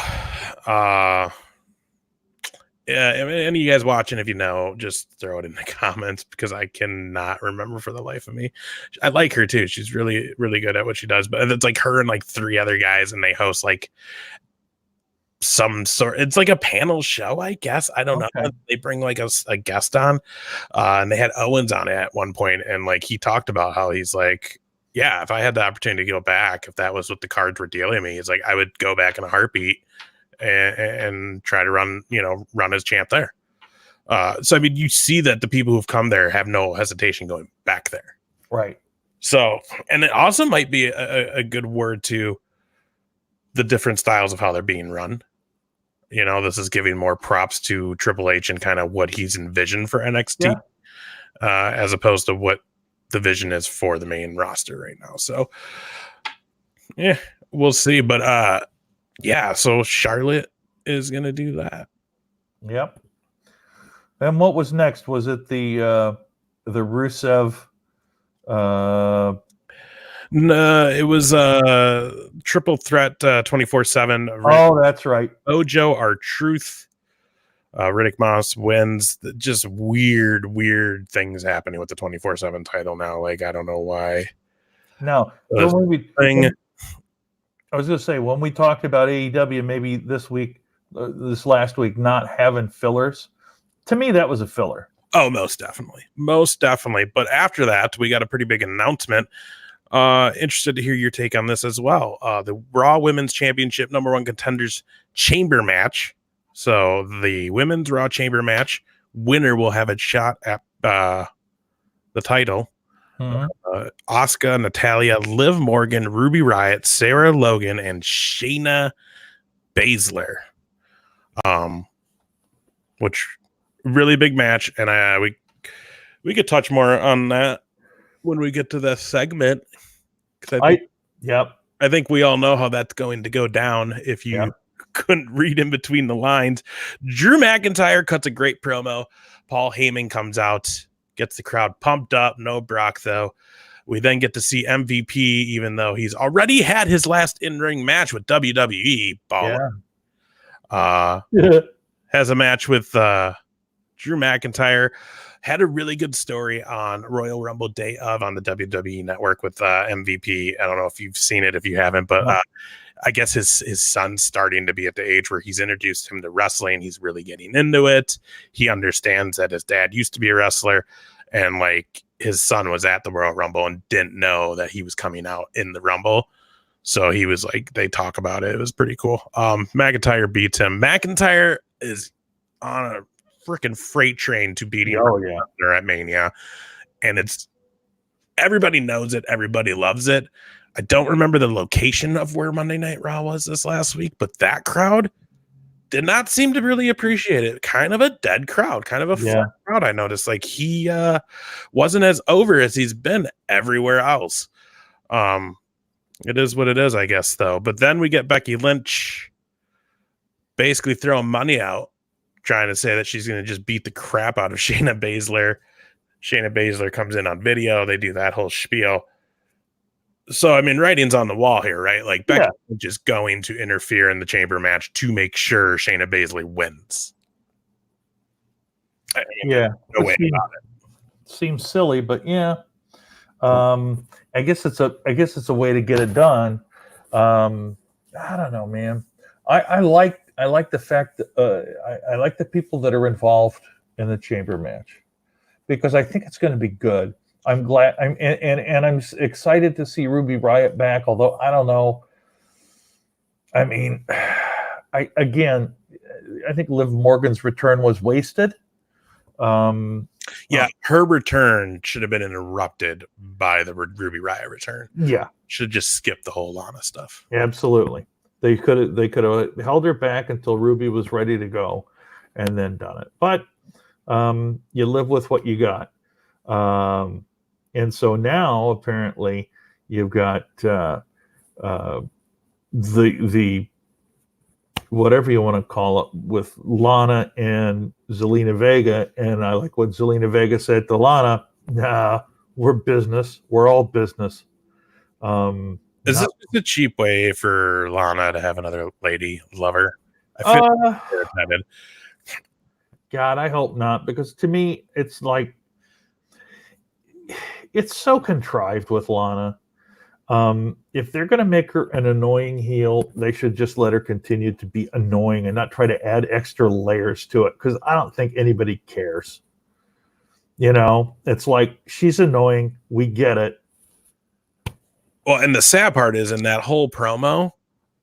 Yeah, any of you guys watching, if you know, just throw it in the comments, because I cannot remember for the life of me. I like her too. She's really, really good at what she does. But it's like her and like 3 other guys, and they host like some sort. It's like a panel show, I guess. I don't know. They bring like a guest on, and they had Owens on it at one point, and like he talked about how he's like, yeah, if I had the opportunity to go back, if that was what the cards were dealing me, he's like, I would go back in a heartbeat and try to run as champ there. So I mean, you see that the people who've come there have no hesitation going back there. Right. So, and it also might be a good word to the different styles of how they're being run. This is giving more props to Triple H and kind of what he's envisioned for NXT, as opposed to what the vision is for the main roster right now. So yeah, we'll see. But yeah, so Charlotte is going to do that. Yep. And what was next? Was it the Rusev? No, it was Triple Threat 24/7. Oh, that's right. Ojo, R-Truth. Riddick Moss wins. Just weird things happening with the 24/7 title now. Like, I don't know why. No, I was going to say, when we talked about AEW, maybe this last week, not having fillers, to me, that was a filler. Oh, most definitely. But after that, we got a pretty big announcement. Interested to hear your take on this as well. The Raw Women's Championship #1 contenders chamber match. So the Women's Raw Chamber match winner will have a shot at the title. Asuka, Natalia, Liv Morgan, Ruby Riott, Sarah Logan, and Shayna Baszler. Which really big match, and we could touch more on that when we get to the segment. I think we all know how that's going to go down if you couldn't read in between the lines. Drew McIntyre cuts a great promo. Paul Heyman comes out, gets the crowd pumped up. No Brock, though. We then get to see MVP, even though he's already had his last in-ring match with WWE. Has a match with Drew McIntyre. Had a really good story on Royal Rumble Day of on the WWE Network with MVP. I don't know if you've seen it, if you haven't, but I guess his son's starting to be at the age where he's introduced him to wrestling. He's really getting into it. He understands that his dad used to be a wrestler, and like his son was at the Royal Rumble and didn't know that he was coming out in the Rumble. So he was like, they talk about it. It was pretty cool. McIntyre beats him. McIntyre is on a freaking freight train to beat him at Mania. And it's everybody knows it. Everybody loves it. I don't remember the location of where Monday Night Raw was this last week, but that crowd did not seem to really appreciate it. Kind of a dead crowd, kind of a flat crowd. I noticed like he wasn't as over as he's been everywhere else. It is what it is, I guess, though. But then we get Becky Lynch basically throwing money out, trying to say that she's going to just beat the crap out of Shayna Baszler. Shayna Baszler comes in on video. They do that whole spiel. So, I mean, writing's on the wall here, right? Like, Becky Lynch is going to interfere in the chamber match to make sure Shayna Baszler wins. I mean, no way about it. Seems silly, but I guess it's a way to get it done. I don't know, man. I like the fact that I like the people that are involved in the chamber match because I think it's going to be good. I'm glad I'm excited to see Ruby Riott back, although I don't know. I mean, I think Liv Morgan's return was wasted. Her return should have been interrupted by the Ruby Riott return. Should have just skipped the whole Lana stuff. Absolutely. They could have held her back until Ruby was ready to go and then done it. But you live with what you got. And so now apparently you've got the whatever you want to call it with Lana and Zelina Vega. And I like what Zelina Vega said to Lana. Nah, we're business. We're all business. Is this just a cheap way for Lana to have another lady lover? I feel God, I hope not, because to me, it's like it's so contrived with Lana. If they're going to make her an annoying heel, they should just let her continue to be annoying and not try to add extra layers to it, because I don't think anybody cares. You know, it's like she's annoying. We get it. Well, and the sad part is in that whole promo,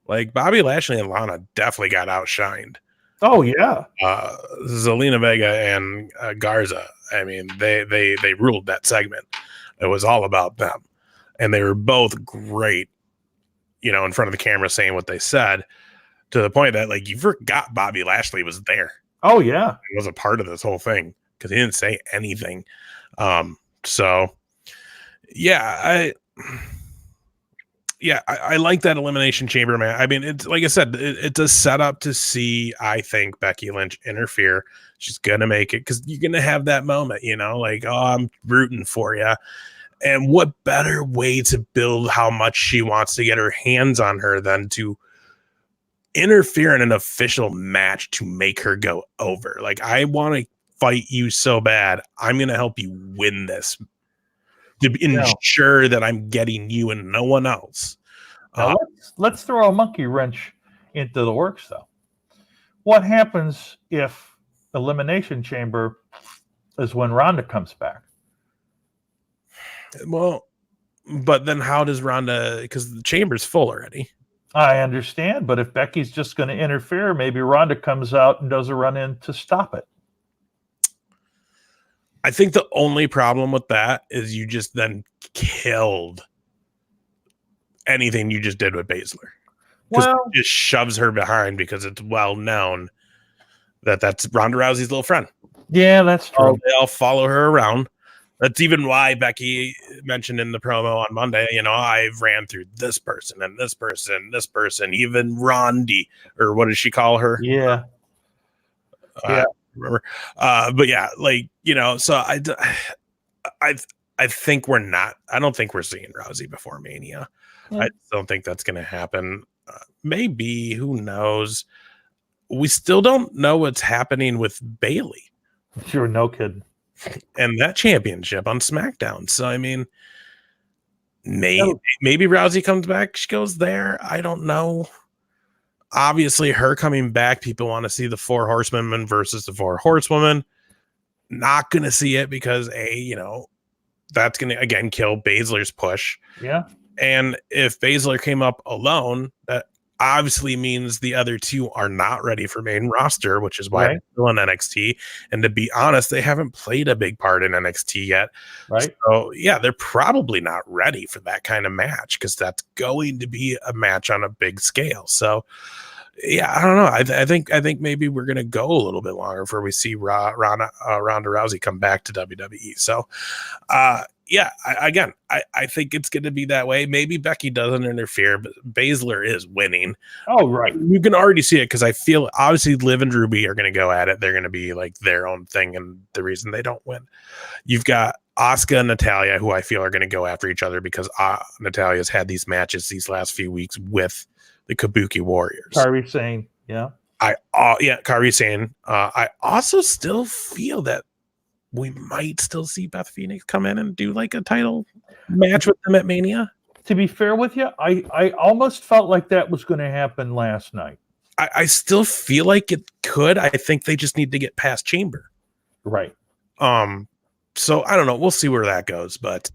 like Bobby Lashley and Lana definitely got outshined. Oh yeah, Zelina Vega and Garza. I mean, they ruled that segment. It was all about them, and they were both great. You know, in front of the camera saying what they said, to the point that like you forgot Bobby Lashley was there. Oh yeah, he was a part of this whole thing because he didn't say anything. So yeah, I like that Elimination Chamber, man. I mean, it's like I said, it's a setup to see, I think, Becky Lynch interfere. She's going to make it because you're going to have that moment, you know, like, oh, I'm rooting for you. And what better way to build how much she wants to get her hands on her than to interfere in an official match to make her go over? Like, I want to fight you so bad. I'm going to help you win this to ensure that I'm getting you and no one else. Now let's throw a monkey wrench into the works, though. What happens if Elimination Chamber is when Ronda comes back? Well, But then how does Ronda, because the chamber's full already. I understand, but if Becky's just going to interfere, maybe Ronda comes out and does a run in to stop it. I think the only problem with that is you just then killed anything you just did with Baszler. Because it just shoves her behind because it's well known that that's Ronda Rousey's little friend. Yeah, that's true. They all follow her around. That's even why Becky mentioned in the promo on Monday, I've ran through this person and this person, even Rondi, or what does she call her? Yeah. Yeah. Remember. But yeah, so I think I don't think we're seeing Rousey before Mania. I don't think that's going to happen. Maybe, who knows? We still don't know what's happening with Bayley. Sure, no kidding. And that championship on SmackDown. So, I mean, maybe Rousey comes back. She goes there. I don't know. Obviously, her coming back, people want to see the 4 horsewomen versus the 4 horsewomen. Not going to see it because, that's going to, again, kill Baszler's push. Yeah. And if Baszler came up alone, that obviously means the other 2 are not ready for main roster, which is why they're still in NXT. And to be honest, they haven't played a big part in NXT yet. Right. So yeah, they're probably not ready for that kind of match because that's going to be a match on a big scale. So yeah, I don't know. I think maybe we're going to go a little bit longer before we see Ronda Rousey come back to WWE. So yeah, I think it's going to be that way. Maybe Becky doesn't interfere, but Baszler is winning. Oh, right. You can already see it because I feel obviously Liv and Ruby are going to go at it. They're going to be like their own thing, and the reason they don't win. You've got Asuka and Natalya, who I feel are going to go after each other because Natalya's had these matches these last few weeks with the Kabuki Warriors. Kairi Sane, yeah. Kairi Sane. I also still feel that we might still see Beth Phoenix come in and do like a title match with them at Mania. To be fair with you, I almost felt like that was going to happen last night. I still feel like it could. I think they just need to get past Chamber. Right. So I don't know. We'll see where that goes, but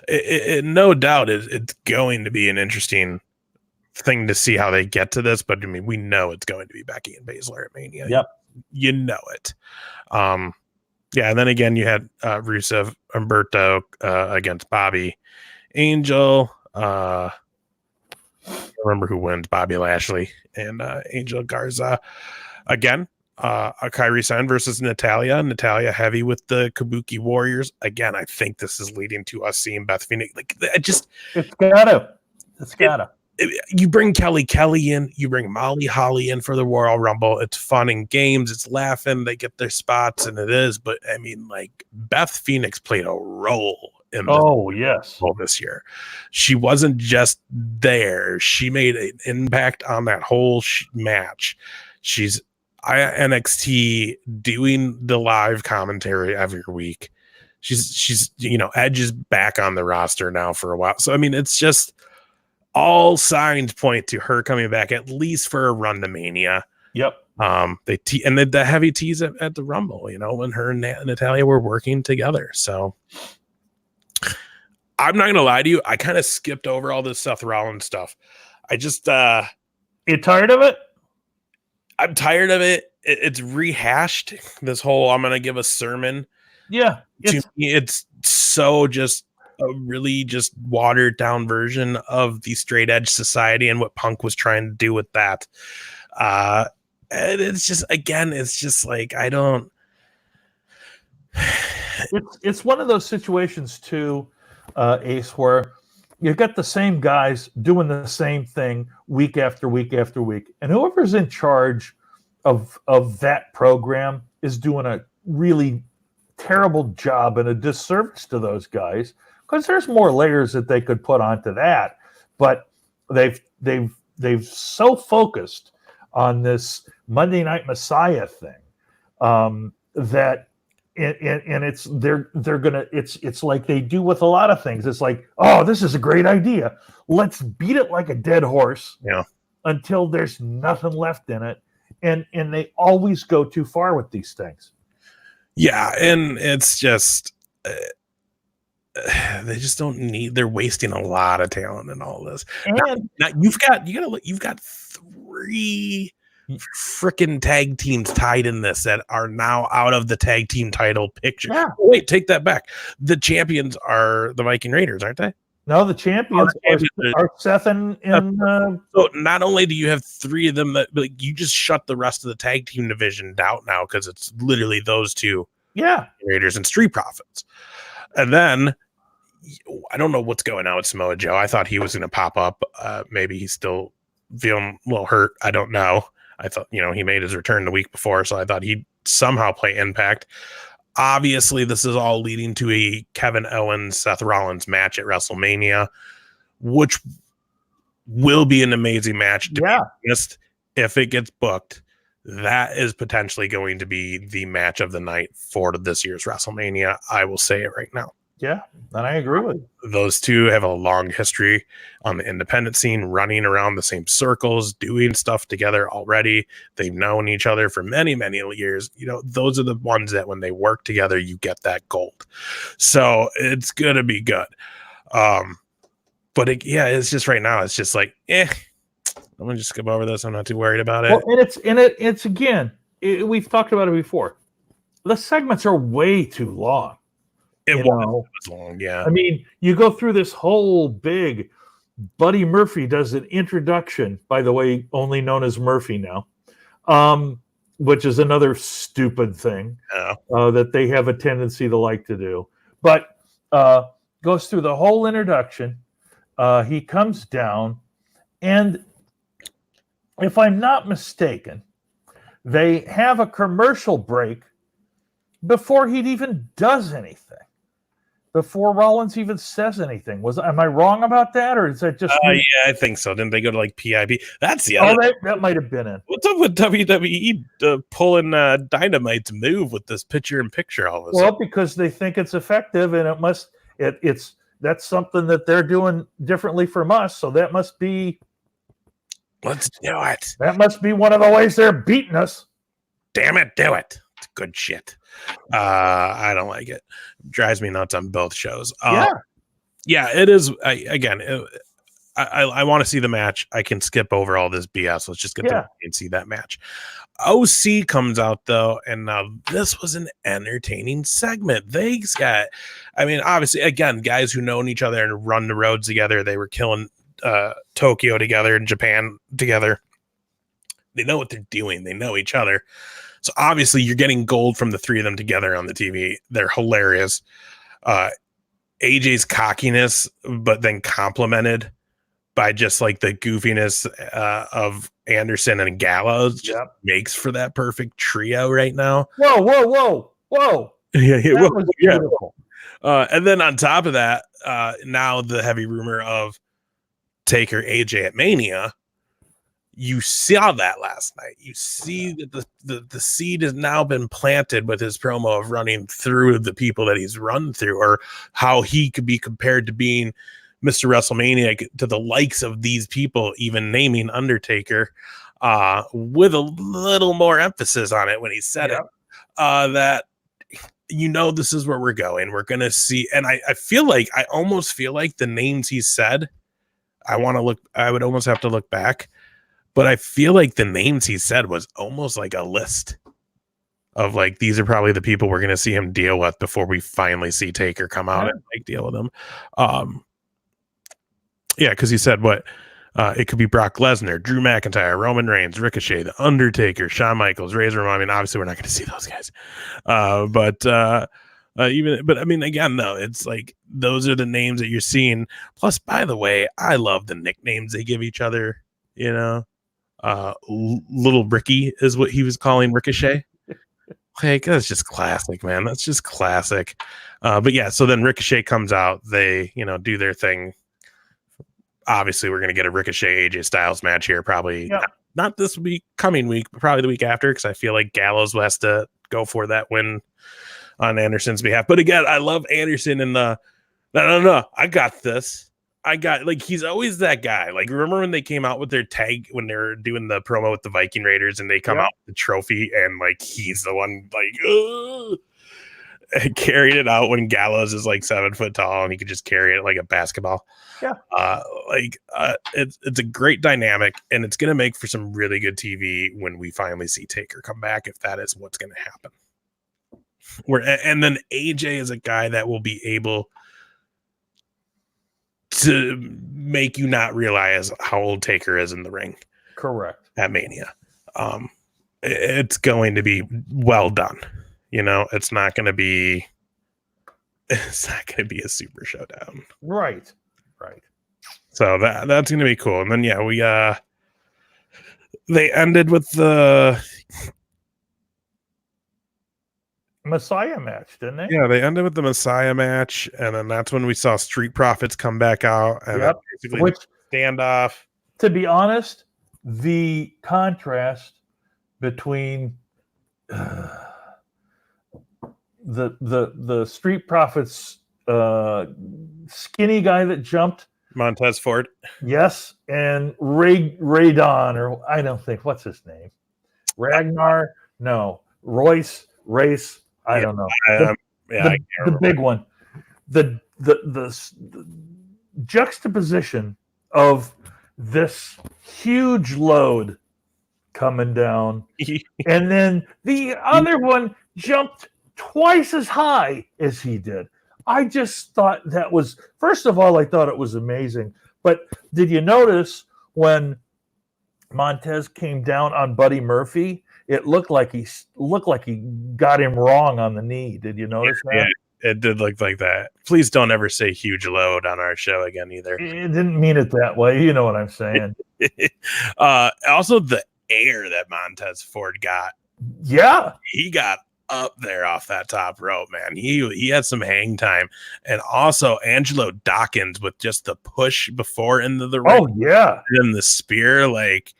it no doubt it's going to be an interesting thing to see how they get to this. But I mean, we know it's going to be Becky and Baszler at Mania. Yep. You know it. Yeah, and then again, you had Rusev Humberto against Bobby Angel. I remember who wins, Bobby Lashley and Angel Garza. Again, Kairi Sane versus Natalya. Natalya heavy with the Kabuki Warriors. Again, I think this is leading to us seeing Beth Phoenix. It's gotta. You bring Kelly in, you bring Molly Holly in for the Royal Rumble. It's fun and games. It's laughing. They get their spots, and it is. But I mean, like Beth Phoenix played a role in this year. She wasn't just there. She made an impact on that whole match. She's NXT doing the live commentary every week. She's Edge is back on the roster now for a while. So I mean, it's just all signs point to her coming back at least for a run to Mania. Yep. The heavy tease at the Rumble, when her and Natalya were working together. So I'm not gonna lie to you, I kind of skipped over all this Seth Rollins stuff. I just you tired of it? I'm tired of it. It's rehashed. This whole I'm gonna give a sermon. Yeah. To me, it's so just a really just watered down version of the straight edge society and what Punk was trying to do with that. And it's just, again, it's just like, I don't. It's one of those situations too, Ace, where you've got the same guys doing the same thing week after week after week. And whoever's in charge of that program is doing a really terrible job and a disservice to those guys. Because there's more layers that they could put onto that, but they've so focused on this Monday Night Messiah thing that it's like they do with a lot of things. It's like, oh, this is a great idea. Let's beat it like a dead horse until there's nothing left in it, and they always go too far with these things. Yeah, and it's just. they just don't need. They're wasting a lot of talent in all this. And Now you've got 3 freaking tag teams tied in this that are now out of the tag team title picture. yeah, Oh, wait, take that back. The champions are the Viking Raiders, aren't they? no, the champions are Seth and so not only do you have 3 of them, that like you just shut the rest of the tag team division down now because it's literally those 2 Raiders and Street Profits. And then I don't know what's going on with Samoa Joe. I thought he was going to pop up. Maybe he's still feeling a little hurt. I don't know. I thought, he made his return the week before, so I thought he'd somehow play Impact. Obviously, this is all leading to a Kevin Owens, Seth Rollins match at WrestleMania, which will be an amazing match. To be honest, if it gets booked, that is potentially going to be the match of the night for this year's WrestleMania. I will say it right now. Yeah, and I agree with you. Those 2 have a long history on the independent scene, running around the same circles, doing stuff together already. They've known each other for many, many years. Those are the ones that when they work together, you get that gold. So it's going to be good. But it's just right now, it's just like, I'm going to just skip over this. I'm not too worried about it. Well, and it's again, we've talked about it before. The segments are way too long. It was long, yeah. I mean, you go through this whole big. Buddy Murphy does an introduction, by the way, only known as Murphy now, which is another stupid thing that they have a tendency to like to do. But goes through the whole introduction. He comes down, and if I'm not mistaken, they have a commercial break before he even does anything. Before Rollins even says anything. Am I wrong about that, or is that just? Yeah, I think so. Didn't they go to like PIB? That's the other. That might have been it. What's up with WWE pulling Dynamite's move with this picture-in-picture all of a sudden? Well, because they think it's effective, and that's something that they're doing differently from us. So that must be. Let's do it. That must be one of the ways they're beating us. Damn it, do it. It's good shit. I don't like it. Drives me nuts on both shows. It is. I want to see the match. I can skip over all this BS. Let's just get there and see that match. OC comes out though, and now this was an entertaining segment. Obviously, again, guys who know each other and run the roads together. They were killing Tokyo together and Japan together. They know what they're doing. They know each other. So obviously you're getting gold from the 3 of them together on the TV. They're hilarious. AJ's cockiness, but then complemented by just like the goofiness of Anderson and Gallows just makes for that perfect trio right now. Whoa. That was beautiful. And then on top of that, now the heavy rumor of Taker AJ at Mania. You saw that last night. You see that the seed has now been planted with his promo of running through the people that he's run through, or how he could be compared to being Mr. WrestleMania to the likes of these people, even naming Undertaker with a little more emphasis on it when he said it. That this is where we're going. We're going to see. And I almost feel like the names he said, I would almost have to look back. But I feel like the names he said was almost like a list of like, these are probably the people we're going to see him deal with before we finally see Taker come out and like deal with them. Because he said it could be Brock Lesnar, Drew McIntyre, Roman Reigns, Ricochet, The Undertaker, Shawn Michaels, Razor Ramon. I mean, obviously we're not going to see those guys. Again, though, it's like those are the names that you're seeing. Plus, by the way, I love the nicknames they give each other. Little Ricky is what he was calling Ricochet. Like, that's just classic, man. That's just classic. So then Ricochet comes out. They, do their thing. Obviously, we're going to get a Ricochet AJ Styles match here. Probably not this week, coming week, but probably the week after, because I feel like Gallows has to go for that win on Anderson's behalf. But again, I love Anderson in the no, I got this. He's always that guy. Like, remember when they came out with their tag when they were doing the promo with the Viking Raiders and they come out with the trophy and like he's the one like, ugh. carried it out when Gallows is like 7 foot tall and he could just carry it like a basketball. Yeah. It's a great dynamic, and it's going to make for some really good TV when we finally see Taker come back, if that is what's going to happen. And then AJ is a guy that will be able to make you not realize how old Taker is in the ring. Correct. At Mania. It's going to be well done. You know, it's not going to be a super showdown. Right. So that's going to be cool. And then we they ended with the Messiah match, didn't they? Yeah, they ended with the Messiah match, and then that's when we saw Street Profits come back out, and basically which standoff. To be honest, the contrast between the Street Profits skinny guy that jumped Montez Ford, yes, and Raydon, or I don't think, what's his name, Ragnar, no, Race, I don't know, the big one, the juxtaposition of this huge load coming down, and then the other one jumped twice as high as he did. I just thought that was, first of all, I thought it was amazing. But did you notice when Montez came down on Buddy Murphy, it looked like he got him wrong on the knee. Did you notice that? Yeah, it did look like that. Please don't ever say huge load on our show again either. It didn't mean it that way. You know what I'm saying. Also, the air that Montez Ford got. Yeah. He got up there off that top rope, man. He had some hang time. And also Angelo Dawkins with just the push before into the ring. Oh, yeah. And the spear, like,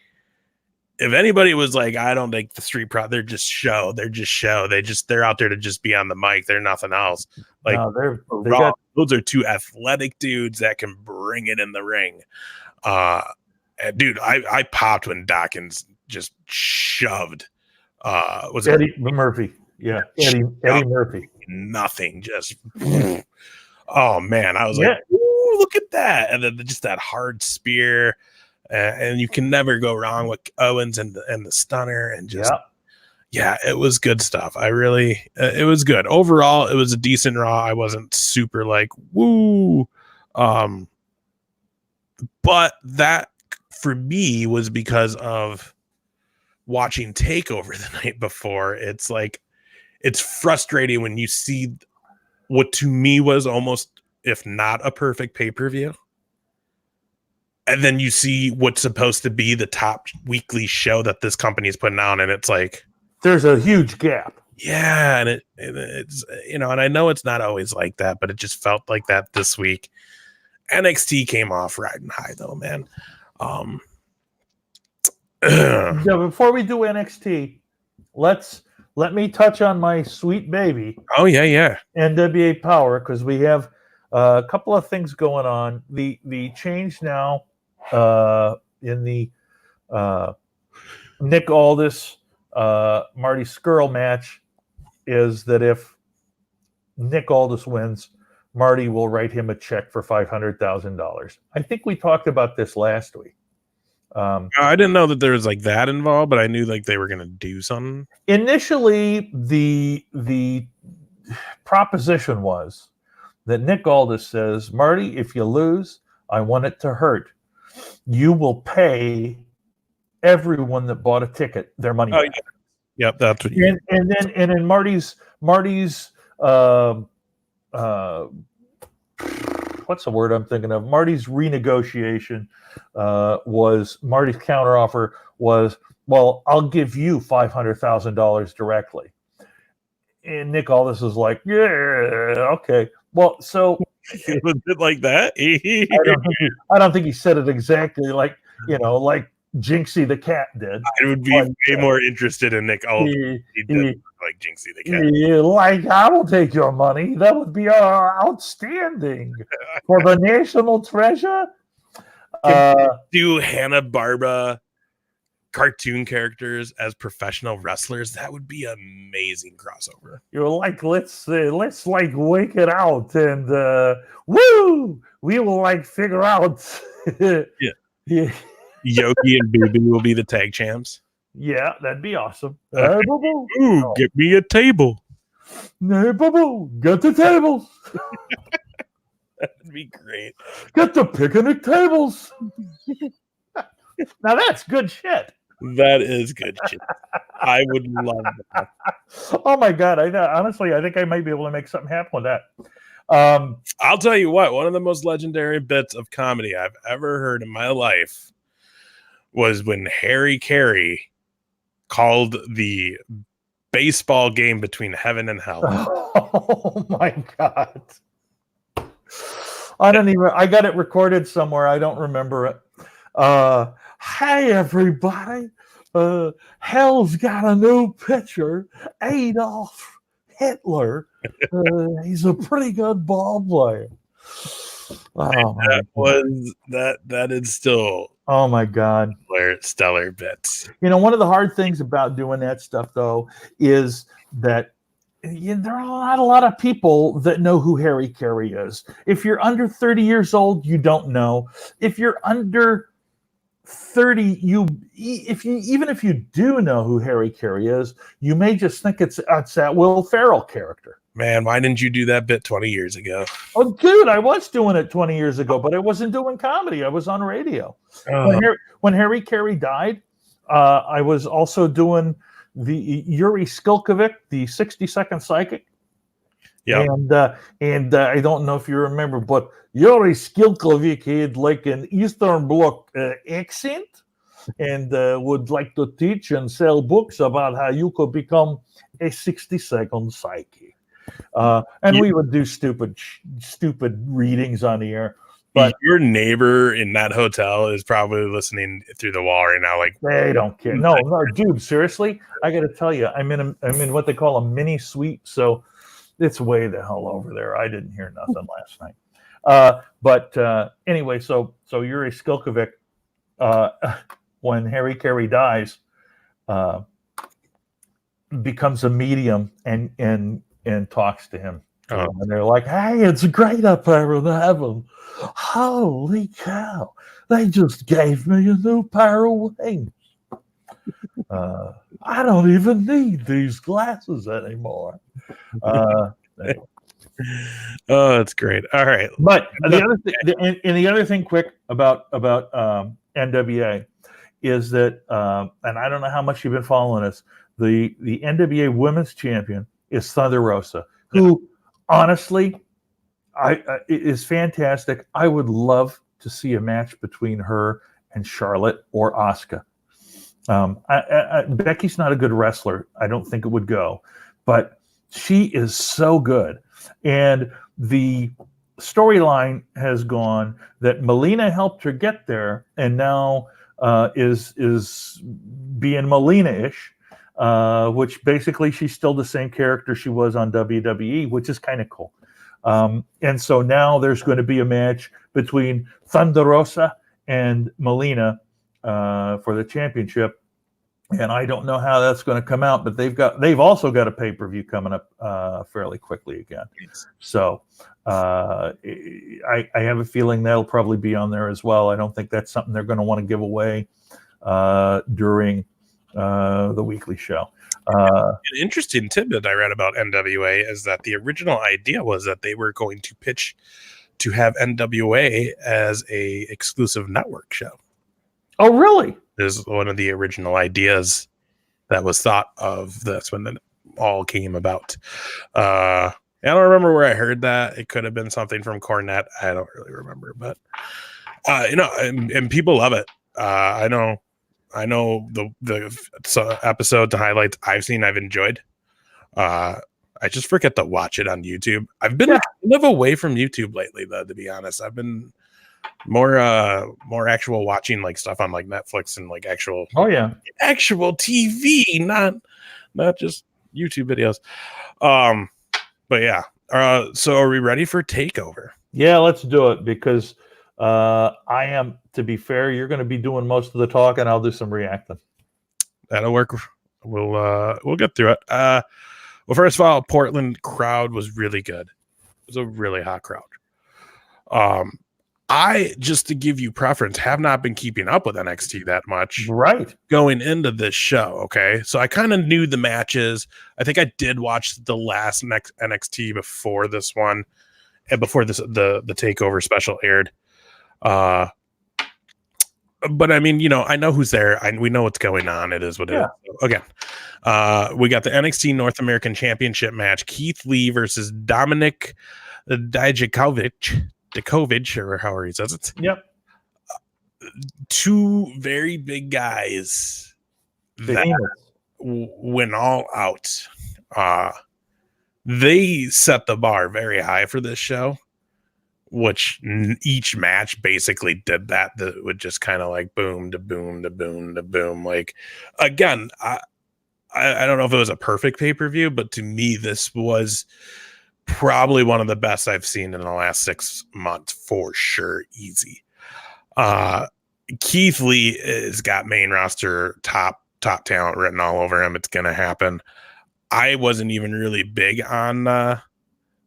if anybody was like, I don't think the Street Pro, they're just show. They're out there to just be on the mic. They're nothing else. Like, no, those are two athletic dudes that can bring it in the ring. Dude, I popped when Dawkins just shoved. Was Eddie Murphy? Yeah, Eddie Murphy. Nothing, just oh man, I was like, ooh, look at that, and then just that hard spear. And you can never go wrong with Owens and the stunner, and just it was good stuff. I really, it was good overall. It was a decent Raw. I wasn't super like woo, but that for me was because of watching Takeover the night before. It's like it's frustrating when you see what to me was almost, if not a perfect pay-per-view. And then you see what's supposed to be the top weekly show that this company is putting on, and it's like there's a huge gap. Yeah, and it's and I know it's not always like that, but it just felt like that this week. NXT came off riding high though, man. Before we do NXT, let me touch on my sweet baby. Oh yeah. NWA Power, because we have a couple of things going on. The change now in the Nick Aldis Marty Scurll match is that if Nick Aldis wins, Marty will write him a check for $500,000. I think we talked about this last week. I didn't know that there was like that involved, but I knew like they were going to do something. Initially, the proposition was that Nick Aldis says, Marty, if you lose, I want it to hurt. You will pay everyone that bought a ticket their money back. Yeah. Yep, that's what and then Marty's what's the word I'm thinking of? Marty's renegotiation was Marty's counteroffer was, well, I'll give you $500,000 directly. And Nick Aldis is like, yeah, okay. Well, so it was a bit like that. I don't think he said it exactly like Jinxie the cat did. I would be way more interested in Nick Aldis. He did like Jinxie the cat. Like, I will take your money. That would be outstanding for the national treasure. Do Hanna-Barbera cartoon characters as professional wrestlers, that would be amazing crossover. You're like, let's like wake it out and woo! We will like figure out. Yeah. Yoki and Boo Boo will be the tag champs. Yeah, that'd be awesome. Okay. Hey, boo-boo. Ooh, get me a table. Hey, boo-boo, get the tables. That'd be great. Get the picnic tables. Now that's good shit. That is good shit. I would love that. Oh my God. Honestly, I think I might be able to make something happen with that. I'll tell you what, one of the most legendary bits of comedy I've ever heard in my life was when Harry Carey called the baseball game between heaven and hell. Oh my God. I got it recorded somewhere. I don't remember it. Hey everybody. Hell's got a new pitcher, Adolf Hitler. He's a pretty good ball player. That is still, oh my God, stellar bits. You know, one of the hard things about doing that stuff though is that there are not a lot of people that know who Harry Carey is. If you're under 30 years old, you don't know. If you're under 30, even if you do know who Harry Carey is, you may just think it's that Will Ferrell character. Man, why didn't you do that bit 20 years ago? Oh, dude, I was doing it 20 years ago, but I wasn't doing comedy. I was on radio. When Harry Carey died, I was also doing the Yuri Skilkovic, the 60-second psychic. Yeah. And I don't know if you remember, but Yuri Skilkovic had like an Eastern Bloc accent and would like to teach and sell books about how you could become a 60-second psychic. And we would do stupid readings on the air. But your neighbor in that hotel is probably listening through the wall right now. Like, they don't care. No, dude, seriously, I got to tell you, I'm in what they call a mini suite, so it's way the hell over there. I didn't hear nothing last night. But anyway, so Yuri Skilkovic, when Harry Carey dies, becomes a medium and talks to him. And they're like, hey, it's great up there in heaven. Holy cow. They just gave me a new pair of wings. I don't even need these glasses anymore. Oh, that's great. All right. But the other thing quick about NWA is that, and I don't know how much you've been following this, the NWA Women's Champion is Thunder Rosa, who honestly is fantastic. I would love to see a match between her and Charlotte or Asuka. Becky's not a good wrestler. I don't think it would go, but she is so good. And the storyline has gone that Melina helped her get there, and now is being Melina-ish, which basically she's still the same character she was on WWE, which is kind of cool. And so now there's going to be a match between Thunder Rosa and Melina for the championship. And I don't know how that's going to come out, but they've also got a pay-per-view coming up fairly quickly again. So I have a feeling that'll probably be on there as well. I don't think that's something they're going to want to give away during the weekly show. An interesting tidbit I read about NWA is that the original idea was that they were going to pitch to have NWA as a exclusive network show. Oh, really? Is one of the original ideas that was thought of. That's when it all came about. I don't remember where I heard that. It could have been something from Cornette. I don't really remember, but and people love it. I know the episode, the highlights I've enjoyed. I just forget to watch it on YouTube. I've been kind of away from YouTube lately, though, to be honest. I've been more actual watching like stuff on like Netflix and like actual TV, not just YouTube videos. But yeah. So are we ready for Takeover? Yeah, let's do it, because I am, to be fair, you're going to be doing most of the talk and I'll do some reacting. That'll work. We'll get through it. Well, first of all, Portland crowd was really good. It was a really hot crowd. I, just to give you preference, have not been keeping up with NXT that much. Right. Going into this show, okay? So I kind of knew the matches. I think I did watch the last NXT before this one, and before this the takeover special aired. But I mean, you know, I know who's there. We know what's going on. It is what it is. So, again, we got the NXT North American Championship match: Keith Lee versus Dominic Dijakovic, or however he says it. Yep. Two very big guys that went all out. They set the bar very high for this show, which each match basically did that. That would just kind of like boom to boom to boom to boom. Like, again, I don't know if it was a perfect pay-per-view, but to me, this was probably one of the best I've seen in the last 6 months for sure. Easy. Keith Lee has got main roster top talent written all over him. It's gonna happen. I wasn't even really big on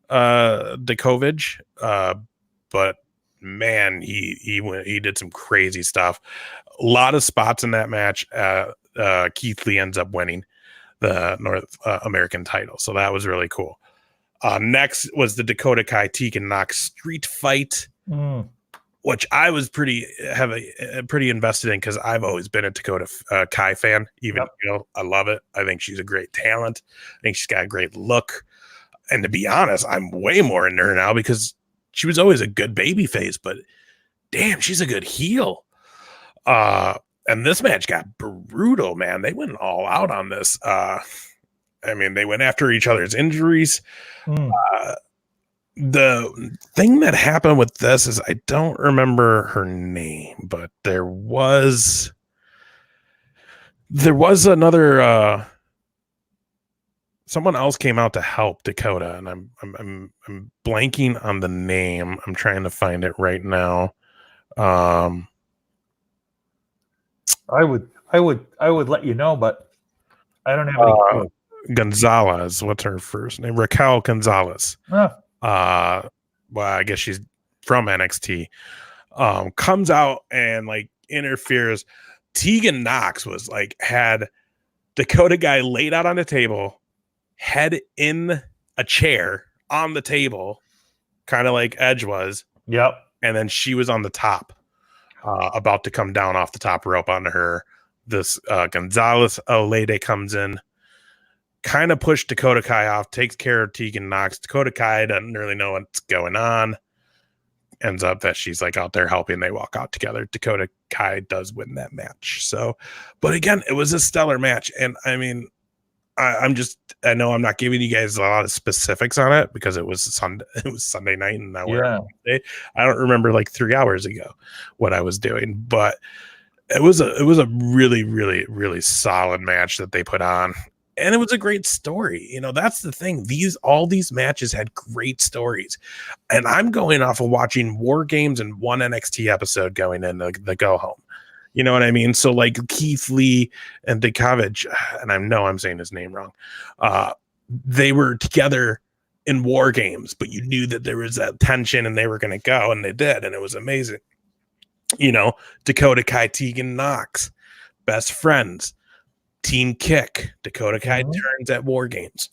Dijakovic, but man, he did some crazy stuff. A lot of spots in that match. Keith Lee ends up winning the North American title, so that was really cool. Next was the Dakota Kai Tegan Knox street fight, which I was pretty invested in because I've always been a Dakota Kai fan. Even you know, I love it. I think she's a great talent. I think she's got a great look. And to be honest, I'm way more into her now because she was always a good baby face, but damn, she's a good heel. And this match got brutal, man. They went all out on this. I mean, they went after each other's injuries. The thing that happened with this is I don't remember her name, but there was another someone else came out to help Dakota, and I'm blanking on the name. I'm trying to find it right now. I would let you know, but I don't have any clue. Gonzalez, what's her first name? Raquel Gonzalez. Well, I guess she's from NXT. Comes out and like interferes. Tegan Knox was like, had Dakota Guy laid out on the table, head in a chair on the table, kind of like Edge was. Yep. And then she was on the top, about to come down off the top rope onto her. This Gonzalez lady comes in, kind of pushed Dakota Kai off, takes care of Tegan Knox. Dakota Kai doesn't really know what's going on. Ends up that she's like out there helping. They walk out together. Dakota Kai does win that match. So, but again, it was a stellar match. And I mean, I know I'm not giving you guys a lot of specifics on it because it was Sunday night and now we're on Monday. I don't remember like 3 hours ago what I was doing, but it was a really, really, really solid match that they put on. And it was a great story. You know, that's the thing. All these matches had great stories. And I'm going off of watching War Games and one NXT episode going in the go home. You know what I mean? So like Keith Lee and Dijakovic, and I know I'm saying his name wrong. They were together in War Games, but you knew that there was that tension and they were going to go, and they did. And it was amazing. You know, Dakota Kai Tegan Knox, best friends. Team Kick, Dakota Kai turns at War Games.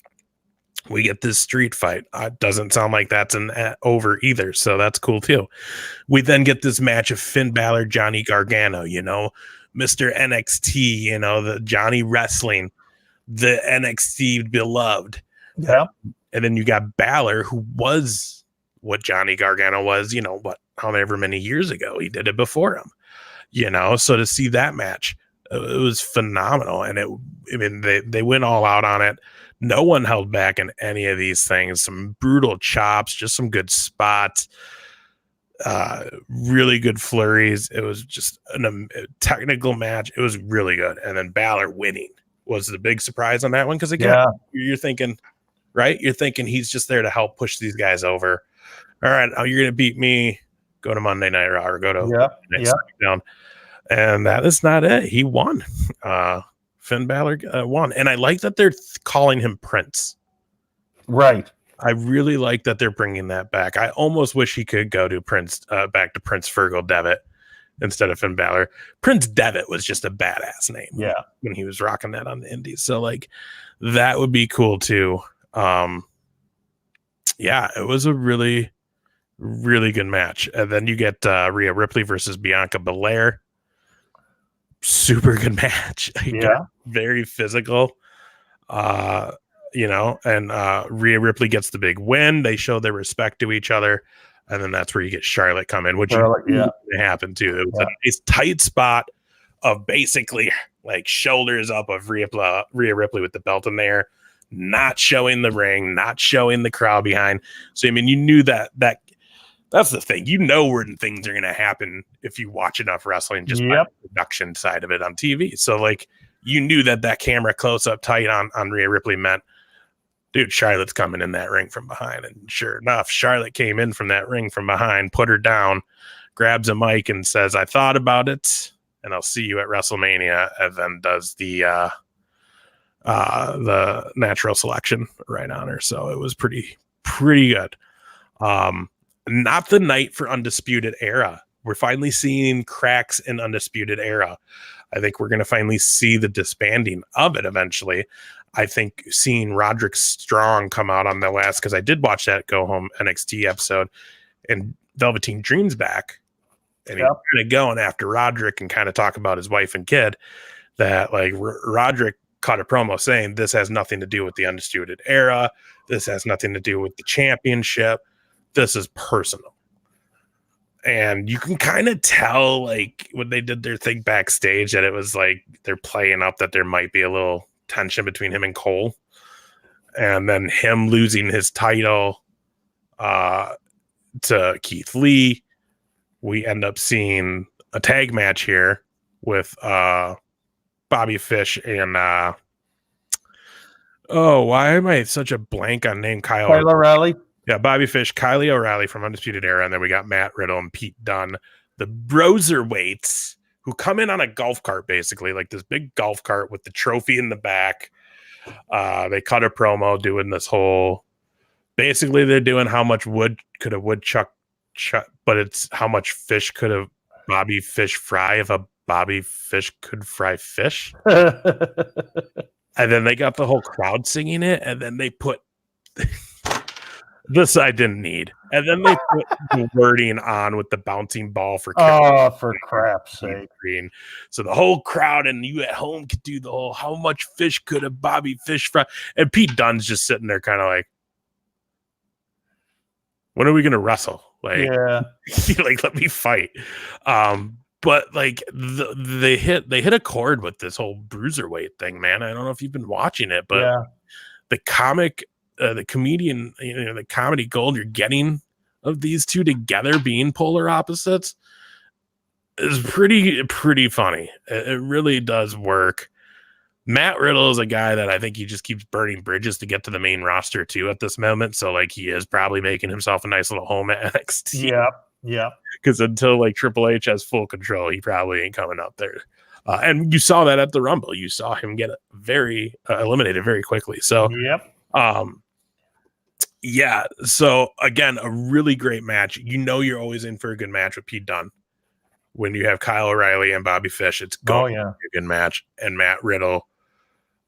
We get this street fight. Doesn't sound like that's over either, so that's cool too. We then get this match of Finn Balor, Johnny Gargano, you know, Mr. NXT, you know, the Johnny Wrestling, the NXT beloved. Yeah. And then you got Balor, who was what Johnny Gargano was, you know, however many years ago. He did it before him, you know, so to see that match, it was phenomenal. And they went all out on it. No one held back in any of these things. Some brutal chops, just some good spots, really good flurries. It was just a technical match. It was really good. And then Balor winning was the big surprise on that one. Because again, you're thinking, right? You're thinking he's just there to help push these guys over. All right, you're going to beat me. Go to Monday Night Raw or go to Smackdown. And that is not it. He won. Finn Balor won. And I like that they're calling him Prince. Right. I really like that they're bringing that back. I almost wish he could go to Prince, back to Prince Fergal Devitt instead of Finn Balor. Prince Devitt was just a badass name. Yeah. When he was rocking that on the indies. So like that would be cool too. Yeah, it was a really, really good match. And then you get Rhea Ripley versus Bianca Belair. Super good match. Yeah. Very physical. And Rhea Ripley gets the big win. They show their respect to each other. And then that's where you get Charlotte come in, which happened too. It was a nice tight spot of basically like shoulders up of Rhea Ripley with the belt in there, not showing the ring, not showing the crowd behind. So, I mean, you knew that's the thing. You know when things are going to happen if you watch enough wrestling, just by the production side of it on TV. So, like, you knew that camera close up tight on Rhea Ripley meant, dude, Charlotte's coming in that ring from behind. And sure enough, Charlotte came in from that ring from behind, put her down, grabs a mic and says, "I thought about it, and I'll see you at WrestleMania," and then does the natural selection right on her. So it was pretty good. Not the night for Undisputed Era. We're finally seeing cracks in Undisputed Era. I think we're going to finally see the disbanding of it eventually. I think seeing Roderick Strong come out on the last, because I did watch that Go Home NXT episode, and Velveteen Dream's back, and he's kind of going after Roderick and kind of talk about his wife and kid, that like Roderick cut a promo saying this has nothing to do with the Undisputed Era. This has nothing to do with the championship. This is personal. And you can kind of tell, like, when they did their thing backstage, that it was like they're playing up that there might be a little tension between him and Cole. And then him losing his title to Keith Lee. We end up seeing a tag match here with Bobby Fish and why am I such a blank on name? Kyle O'Reilly. Yeah, Bobby Fish, Kylie O'Reilly from Undisputed Era, and then we got Matt Riddle and Pete Dunne, the Broserweights, who come in on a golf cart, basically, like this big golf cart with the trophy in the back. They cut a promo doing this whole, basically they're doing how much wood could a woodchuck but it's how much fish could a Bobby Fish fry if a Bobby Fish could fry fish. And then they got the whole crowd singing it, and then they put this I didn't need. And then they put the wording on with the bouncing ball for crap's sake. Green. So the whole crowd and you at home could do the whole how much fish could a Bobby Fish fry? And Pete Dunne's just sitting there kind of like, when are we gonna wrestle? Like, like let me fight. But like they hit a chord with this whole bruiserweight thing, man. I don't know if you've been watching it, but the comic the comedian, the comedy gold you're getting of these two together being polar opposites is pretty funny. It really does work. Matt Riddle is a guy that I think he just keeps burning bridges to get to the main roster too at this moment. So like he is probably making himself a nice little home at NXT. Yeah. Because until like Triple H has full control, he probably ain't coming up there. And you saw that at the Rumble. You saw him get very eliminated very quickly. So yeah, so again, a really great match. You're always in for a good match with Pete Dunne. When you have Kyle O'Reilly and Bobby Fish, it's going to be a good match. And Matt Riddle,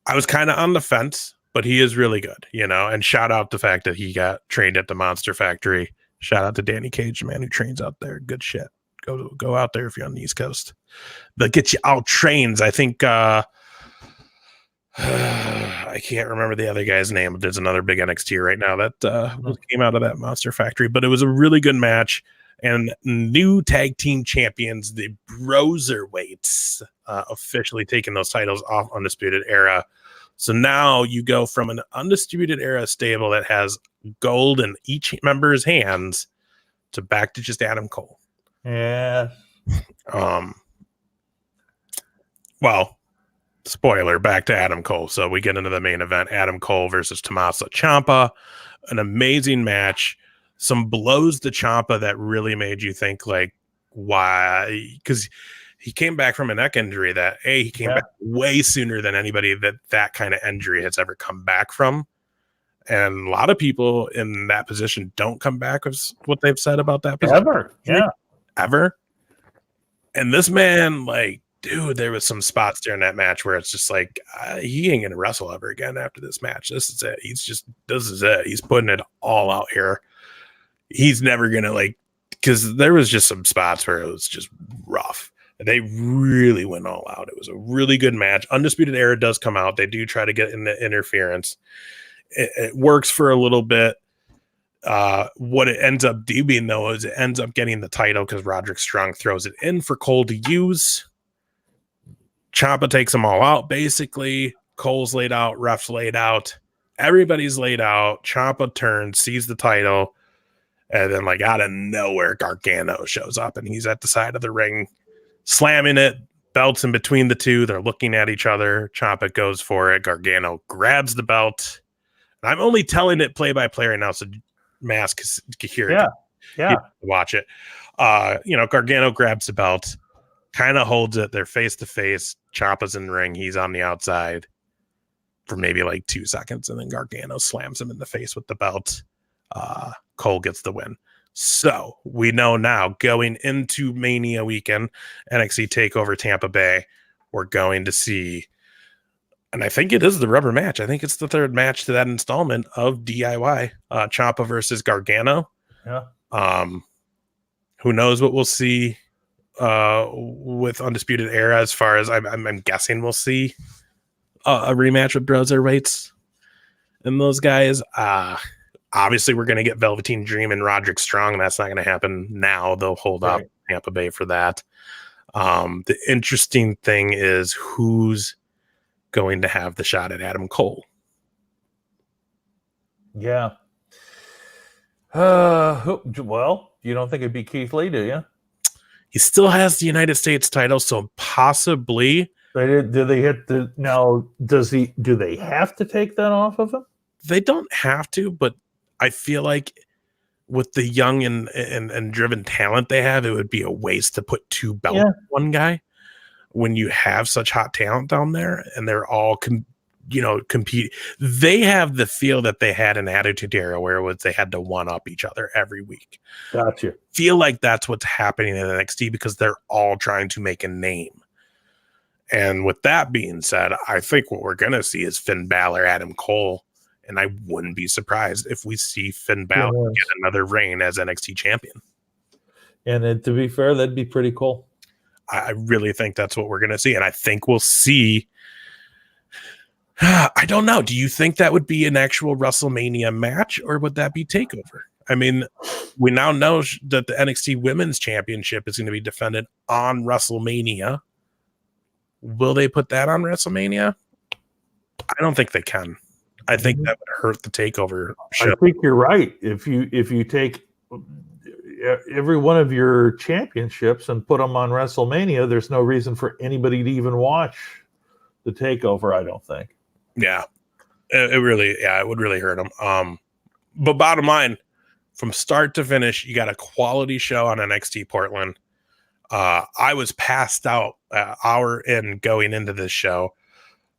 I was kind of on the fence, but he is really good, and shout out the fact that he got trained at the Monster Factory. Shout out to Danny Cage, the man who trains out there. Good shit. Go out there if you're on the East Coast. They'll get you out trains. I think I can't remember the other guy's name, but there's another big NXT right now that came out of that Monster Factory. But it was a really good match. And new tag team champions, the Broserweights, officially taking those titles off Undisputed Era. So now you go from an Undisputed Era stable that has gold in each member's hands to back to just Adam Cole. Yeah. Well, spoiler, back to Adam Cole. So we get into the main event, Adam Cole versus Tommaso Ciampa. An amazing match. Some blows to Ciampa that really made you think, like, why? Because he came back from a neck injury that he came back way sooner than anybody that kind of injury has ever come back from. And a lot of people in that position don't come back with what they've said about that position. Ever. And this man, like, dude, there was some spots during that match where it's just like, he ain't going to wrestle ever again after this match. This is it. This is it. He's putting it all out here. He's never going to, like, because there was just some spots where it was just rough. They really went all out. It was a really good match. Undisputed Era does come out. They do try to get in the interference. It works for a little bit. What it ends up doing, though, is it ends up getting the title because Roderick Strong throws it in for Cole to use. Ciampa takes them all out, basically. Cole's laid out, ref's laid out. Everybody's laid out. Ciampa turns, sees the title, and then, like, out of nowhere, Gargano shows up, and he's at the side of the ring, slamming it, belts in between the two. They're looking at each other. Ciampa goes for it. Gargano grabs the belt. And I'm only telling it play by play right now, so Mask can hear it. Yeah. Watch it. Gargano grabs the belt, kind of holds it. They're face to face. Ciampa's in the ring. He's on the outside for maybe like 2 seconds, and then Gargano slams him in the face with the belt. Cole gets the win. So we know now, going into Mania weekend, NXT TakeOver Tampa Bay, we're going to see, and I think it is the rubber match. I think it's the third match to that installment of DIY, Ciampa versus Gargano. Yeah. Who knows what we'll see with Undisputed Era, as far as I'm guessing we'll see a rematch with Broserweights and those guys. Obviously, we're going to get Velveteen Dream and Roderick Strong. That's not going to happen now. They'll hold up Tampa Bay for that. The interesting thing is who's going to have the shot at Adam Cole. Yeah. Well, you don't think it'd be Keith Lee, do you? He still has the United States title, so possibly. Do they hit the now? Do they have to take that off of him? They don't have to, but I feel like with the young and driven talent they have, it would be a waste to put two belts on one guy when you have such hot talent down there and they're all compete. They have the feel that they had an Attitude Era where it was they had to one up each other every week. Gotcha. Feel like that's what's happening in NXT because they're all trying to make a name. And with that being said, I think what we're going to see is Finn Balor, Adam Cole. And I wouldn't be surprised if we see Finn Balor get another reign as NXT champion. And then, to be fair, that'd be pretty cool. I really think that's what we're going to see. And I think we'll see. I don't know. Do you think that would be an actual WrestleMania match or would that be TakeOver? I mean, we now know that the NXT Women's Championship is going to be defended on WrestleMania. Will they put that on WrestleMania? I don't think they can. I think that would hurt the TakeOver show. I think you're right. If you take every one of your championships and put them on WrestleMania, there's no reason for anybody to even watch the TakeOver, I don't think. Yeah. It would really hurt them. But bottom line, from start to finish, you got a quality show on NXT Portland. I was passed out an hour in going into this show.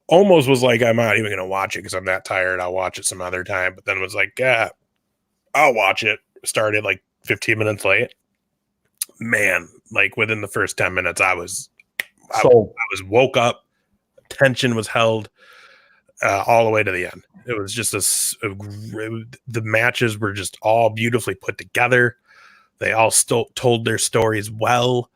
Almost was like, I'm not even going to watch it because I'm that tired. I'll watch it some other time. But then it was like, I'll watch it. Started like 15 minutes late. Man, like within the first 10 minutes, I was woke up. Tension was held all the way to the end. It was just the matches were just all beautifully put together. They all told their stories well.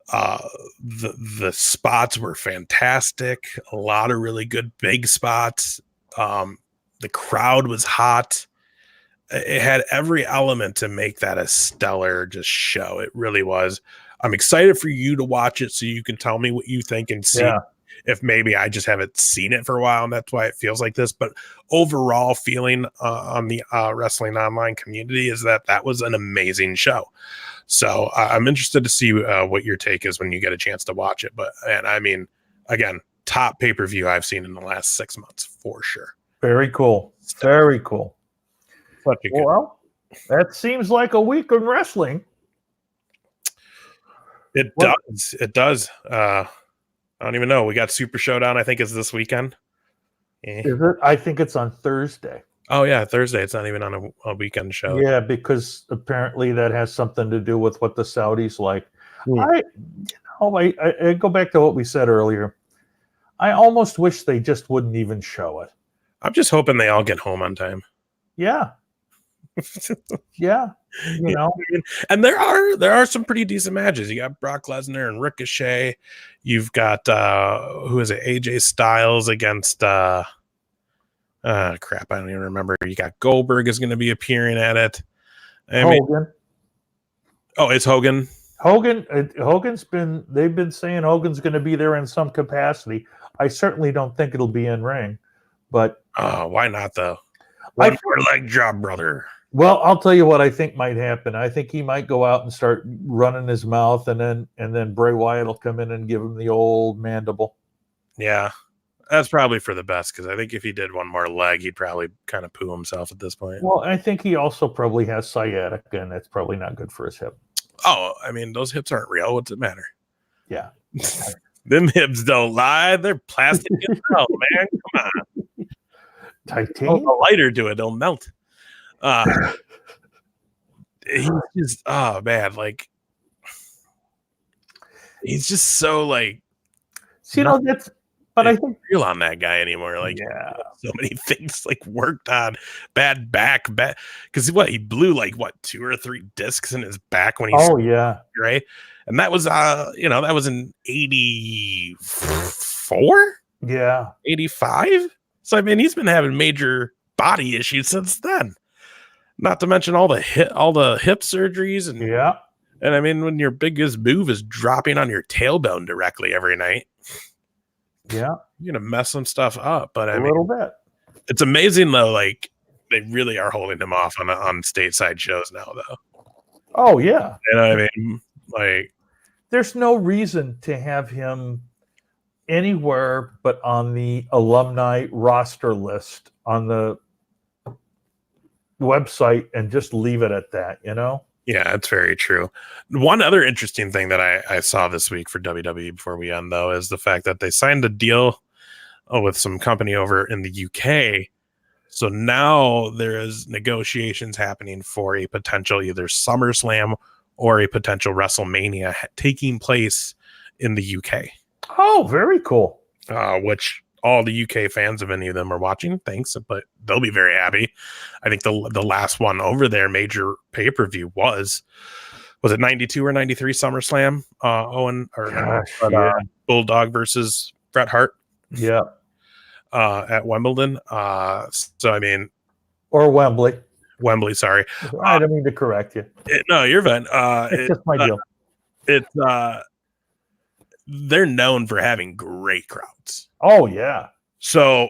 The spots were fantastic. A lot of really good big spots. The crowd was hot. It had every element to make that a stellar just show. It really was. I'm excited for you to watch it so you can tell me what you think and see if maybe I just haven't seen it for a while and that's why it feels like this. But overall feeling on the Wrestling Online community is that was an amazing show. So I'm interested to see what your take is when you get a chance to watch it. And I mean, again, top pay-per-view I've seen in the last 6 months for sure. Very cool. Very cool. Well, that seems like a week in wrestling. It does. It does. I don't even know. We got Super Showdown, I think, is this weekend. Is it? I think it's on Thursday. Oh, yeah, Thursday. It's not even on a weekend show. Yeah, because apparently that has something to do with what the Saudis like. I go back to what we said earlier. I almost wish they just wouldn't even show it. I'm just hoping they all get home on time. Yeah. Yeah. You know. And there are some pretty decent matches. You got Brock Lesnar and Ricochet. You've got who is it? AJ Styles against crap, I don't even remember. You got Goldberg is going to be appearing at it. Hogan. Oh, it's Hogan. They've been saying Hogan's going to be there in some capacity. I certainly don't think it'll be in ring, but why not though? One more leg job, brother. Well, I'll tell you what I think might happen. I think he might go out and start running his mouth, and then Bray Wyatt will come in and give him the old mandible. Yeah, that's probably for the best, because I think if he did one more leg, he'd probably kind of poo himself at this point. Well, I think he also probably has sciatica, and that's probably not good for his hip. Oh, I mean, those hips aren't real. What's it matter? Yeah. Them hips don't lie. They're plastic as hell, man. Come on. Titanium? A lighter to it, it'll melt. He's just, oh man, like he's just so like, that's, but I think real on that guy anymore. Like, yeah, so many things like worked on, bad back, because he blew like 2 or 3 discs in his back when he right, and that was that was in 84, 85. So I mean, he's been having major body issues since then. Not to mention all the hip surgeries and and I mean, when your biggest move is dropping on your tailbone directly every night, you're gonna mess some stuff up. But I mean, little bit. It's amazing though. Like they really are holding him off on stateside shows now, though. Oh yeah, you know what I mean? Like, there's no reason to have him anywhere but on the alumni roster list on the website, and just leave it at that, Yeah, that's very true. One other interesting thing that I saw this week for WWE before we end, though, is the fact that they signed a deal with some company over in the UK. So now there is negotiations happening for a potential either SummerSlam or a potential WrestleMania taking place in the UK. Oh, very cool. Which all the UK fans of any of them are watching. Thanks, but they'll be very happy. I think the last one over there, major pay-per-view, was it 92 or 93 SummerSlam? Bulldog versus Bret Hart. Yeah. At Wimbledon. So I mean, or Wembley. Wembley, sorry. I don't mean to correct you. No, you're fine. It's just my deal. They're known for having great crowds. Oh yeah. So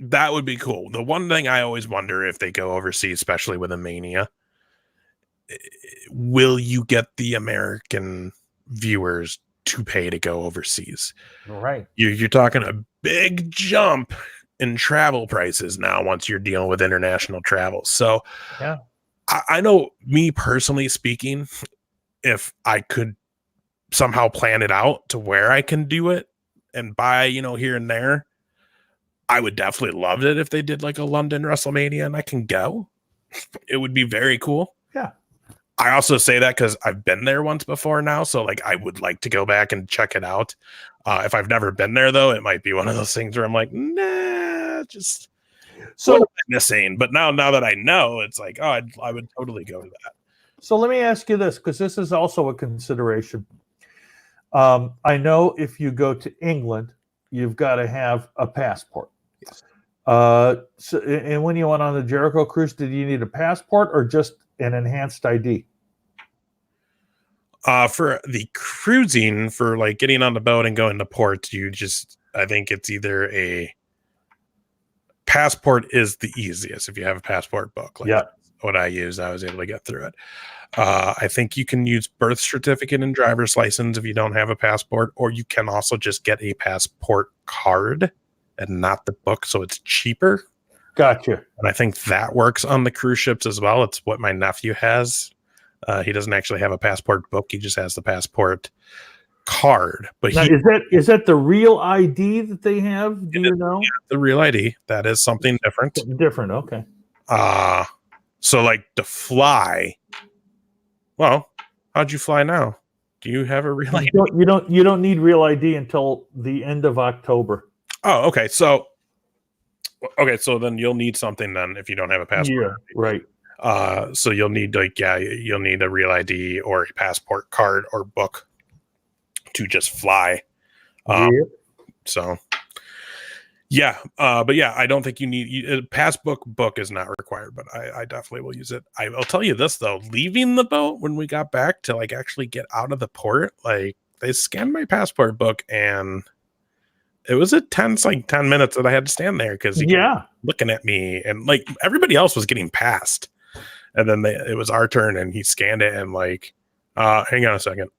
that would be cool. The one thing I always wonder, if they go overseas, especially with a Mania, will you get the American viewers to pay to go overseas? Right. You're talking a big jump in travel prices now once you're dealing with international travel. So yeah, I know, me personally speaking, if I could somehow plan it out to where I can do it and buy, here and there, I would definitely love it if they did like a London WrestleMania and I can go. It would be very cool. Yeah. I also say that because I've been there once before now. So like, I would like to go back and check it out. If I've never been there though, it might be one of those things where I'm like, nah, just so what am I missing. But now that I know, it's like, oh, I would totally go to that. So let me ask you this, because this is also a consideration. I know if you go to England, you've got to have a passport. Yes. So, and when you went on the Jericho cruise, did you need a passport or just an enhanced ID? For the cruising, for like getting on the boat and going to port, I think it's either a passport is the easiest if you have a passport book. Like what I used, I was able to get through it. I think you can use birth certificate and driver's license if you don't have a passport, or you can also just get a passport card and not the book, so it's cheaper. Gotcha. And I think that works on the cruise ships as well. It's what my nephew has. He doesn't actually have a passport book. He just has the passport card. But Now, is that the real ID that they have? Do you know? The real ID. That is something different. Different. Okay. So like to fly. Well, how'd you fly now? Do you have a real ID? You don't need real ID until the end of October. Oh, okay. So then you'll need something then if you don't have a passport. Yeah, right. So you'll need you'll need a real ID or a passport card or book to just fly. So yeah, but yeah, I don't think you need a passport book is not required, but I definitely will use it. I'll tell you this though, leaving the boat when we got back to like actually get out of the port, like they scanned my passport book and it was a tense like 10 minutes that I had to stand there because he kept looking at me and like everybody else was getting past. And then it was our turn and he scanned it and like, hang on a second.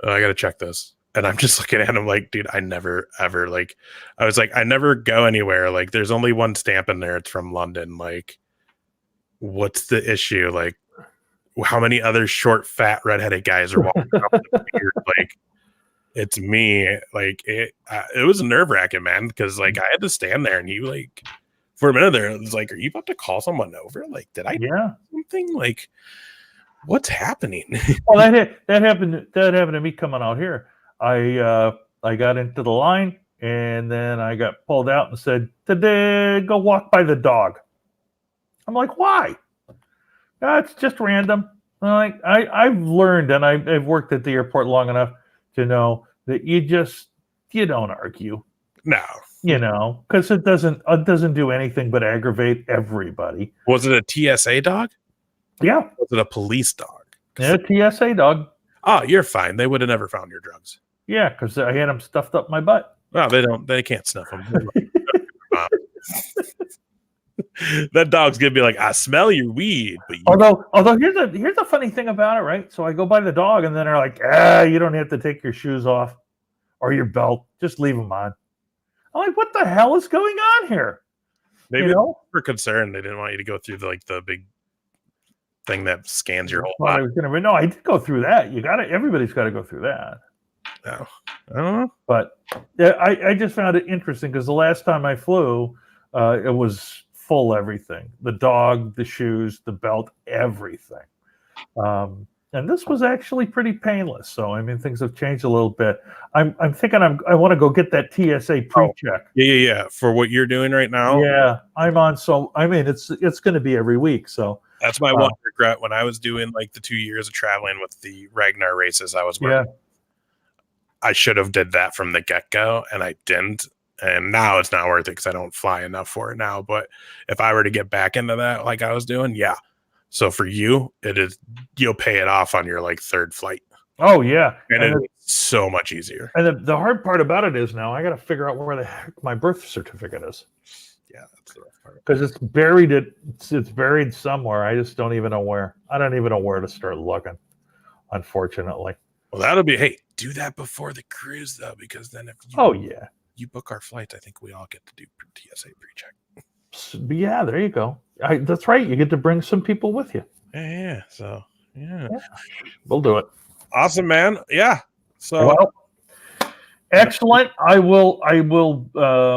I got to check this. And I'm just looking at him like, dude, I never, ever like, I was like, I never go anywhere. Like, there's only one stamp in there. It's from London. Like, what's the issue? Like, how many other short, fat, redheaded guys are walking up the beard? Like, it's me. Like, it was nerve wracking, man, because like I had to stand there and he like, for a minute there, it was like, are you about to call someone over? Like, did I do something? Like, what's happening? Well, that happened to me coming out here. I got into the line and then I got pulled out and said, "Today, go walk by the dog." I'm like, why? It's just random. I'm like, I've learned and I've worked at the airport long enough to know that you don't argue. No. You know, because it doesn't do anything but aggravate everybody. Was it a TSA dog? Yeah. Was it a police dog? Yeah, TSA dog. Oh, you're fine. They would have never found your drugs. Yeah, because I had them stuffed up my butt. No, they can't snuff them. That dog's gonna be like, I smell your weed. But although here's the funny thing about it, right? So I go by the dog and then they're like, you don't have to take your shoes off or your belt. Just leave them on. I'm like, what the hell is going on here? Maybe they were concerned. They didn't want you to go through the big thing that scans your whole body. No, I did go through that. Everybody's got to go through that. No, I don't know. But I just found it interesting because the last time I flew, it was full everything. The dog, the shoes, the belt, everything. And this was actually pretty painless. So, I mean, things have changed a little bit. I'm thinking I want to go get that TSA pre-check. Yeah. For what you're doing right now? Yeah, I'm on. So, I mean, it's going to be every week. So that's my one regret when I was doing like the 2 years of traveling with the Ragnar races I was working. Yeah. I should have did that from the get-go, and I didn't. And now it's not worth it because I don't fly enough for it now. But if I were to get back into that like I was doing, yeah. So for you, you'll pay it off on your like third flight. Oh yeah, and it's so much easier. And the hard part about it is now I got to figure out where the heck my birth certificate is. Yeah, that's the rough part. Because it's buried. It's buried somewhere. I just don't even know where. I don't even know where to start looking. Unfortunately. Well, that'll be. Hey, do that before the cruise though, because then if you book our flight, I think we all get to do TSA pre-check. Yeah, there you go. That's right. You get to bring some people with you. Yeah. So yeah, we'll do it. Awesome, man. Yeah. So excellent. I will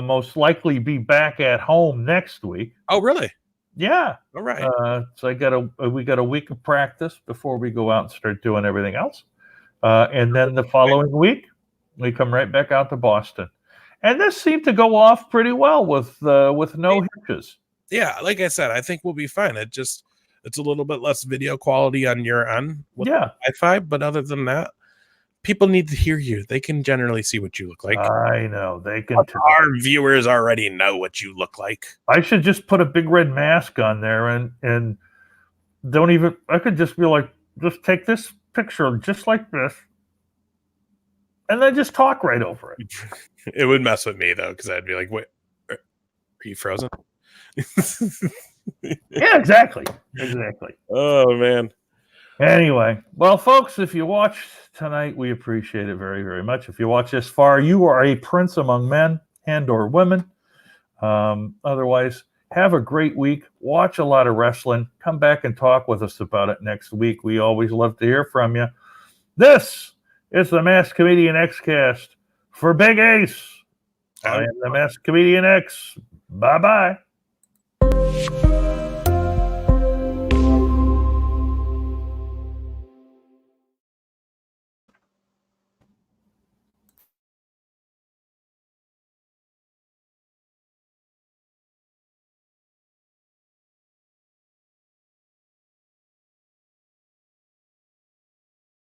most likely be back at home next week. Oh, really? Yeah. All right. So we got a week of practice before we go out and start doing everything else. And then the following week, we come right back out to Boston. And this seemed to go off pretty well with no hitches. Yeah, like I said, I think we'll be fine. It's a little bit less video quality on your end with Wi-Fi, but other than that, people need to hear you. They can generally see what you look like. I know they can. Our viewers already know what you look like. I should just put a big red mask on there and don't even. I could just be like, just take this picture just like this, and then just talk right over it. It would mess with me though, because I'd be like, "Wait, are you frozen?" Yeah, exactly. Oh man. Anyway, well, folks, if you watched tonight, we appreciate it very, very much. If you watch this far, you are a prince among men and or women. Otherwise, Have a great week. Watch a lot of wrestling. Come back and talk with us about it next week. We always love to hear from you. This is the Masked Comedian X-Cast for Big Ace. I am the Masked Comedian X. Bye-bye.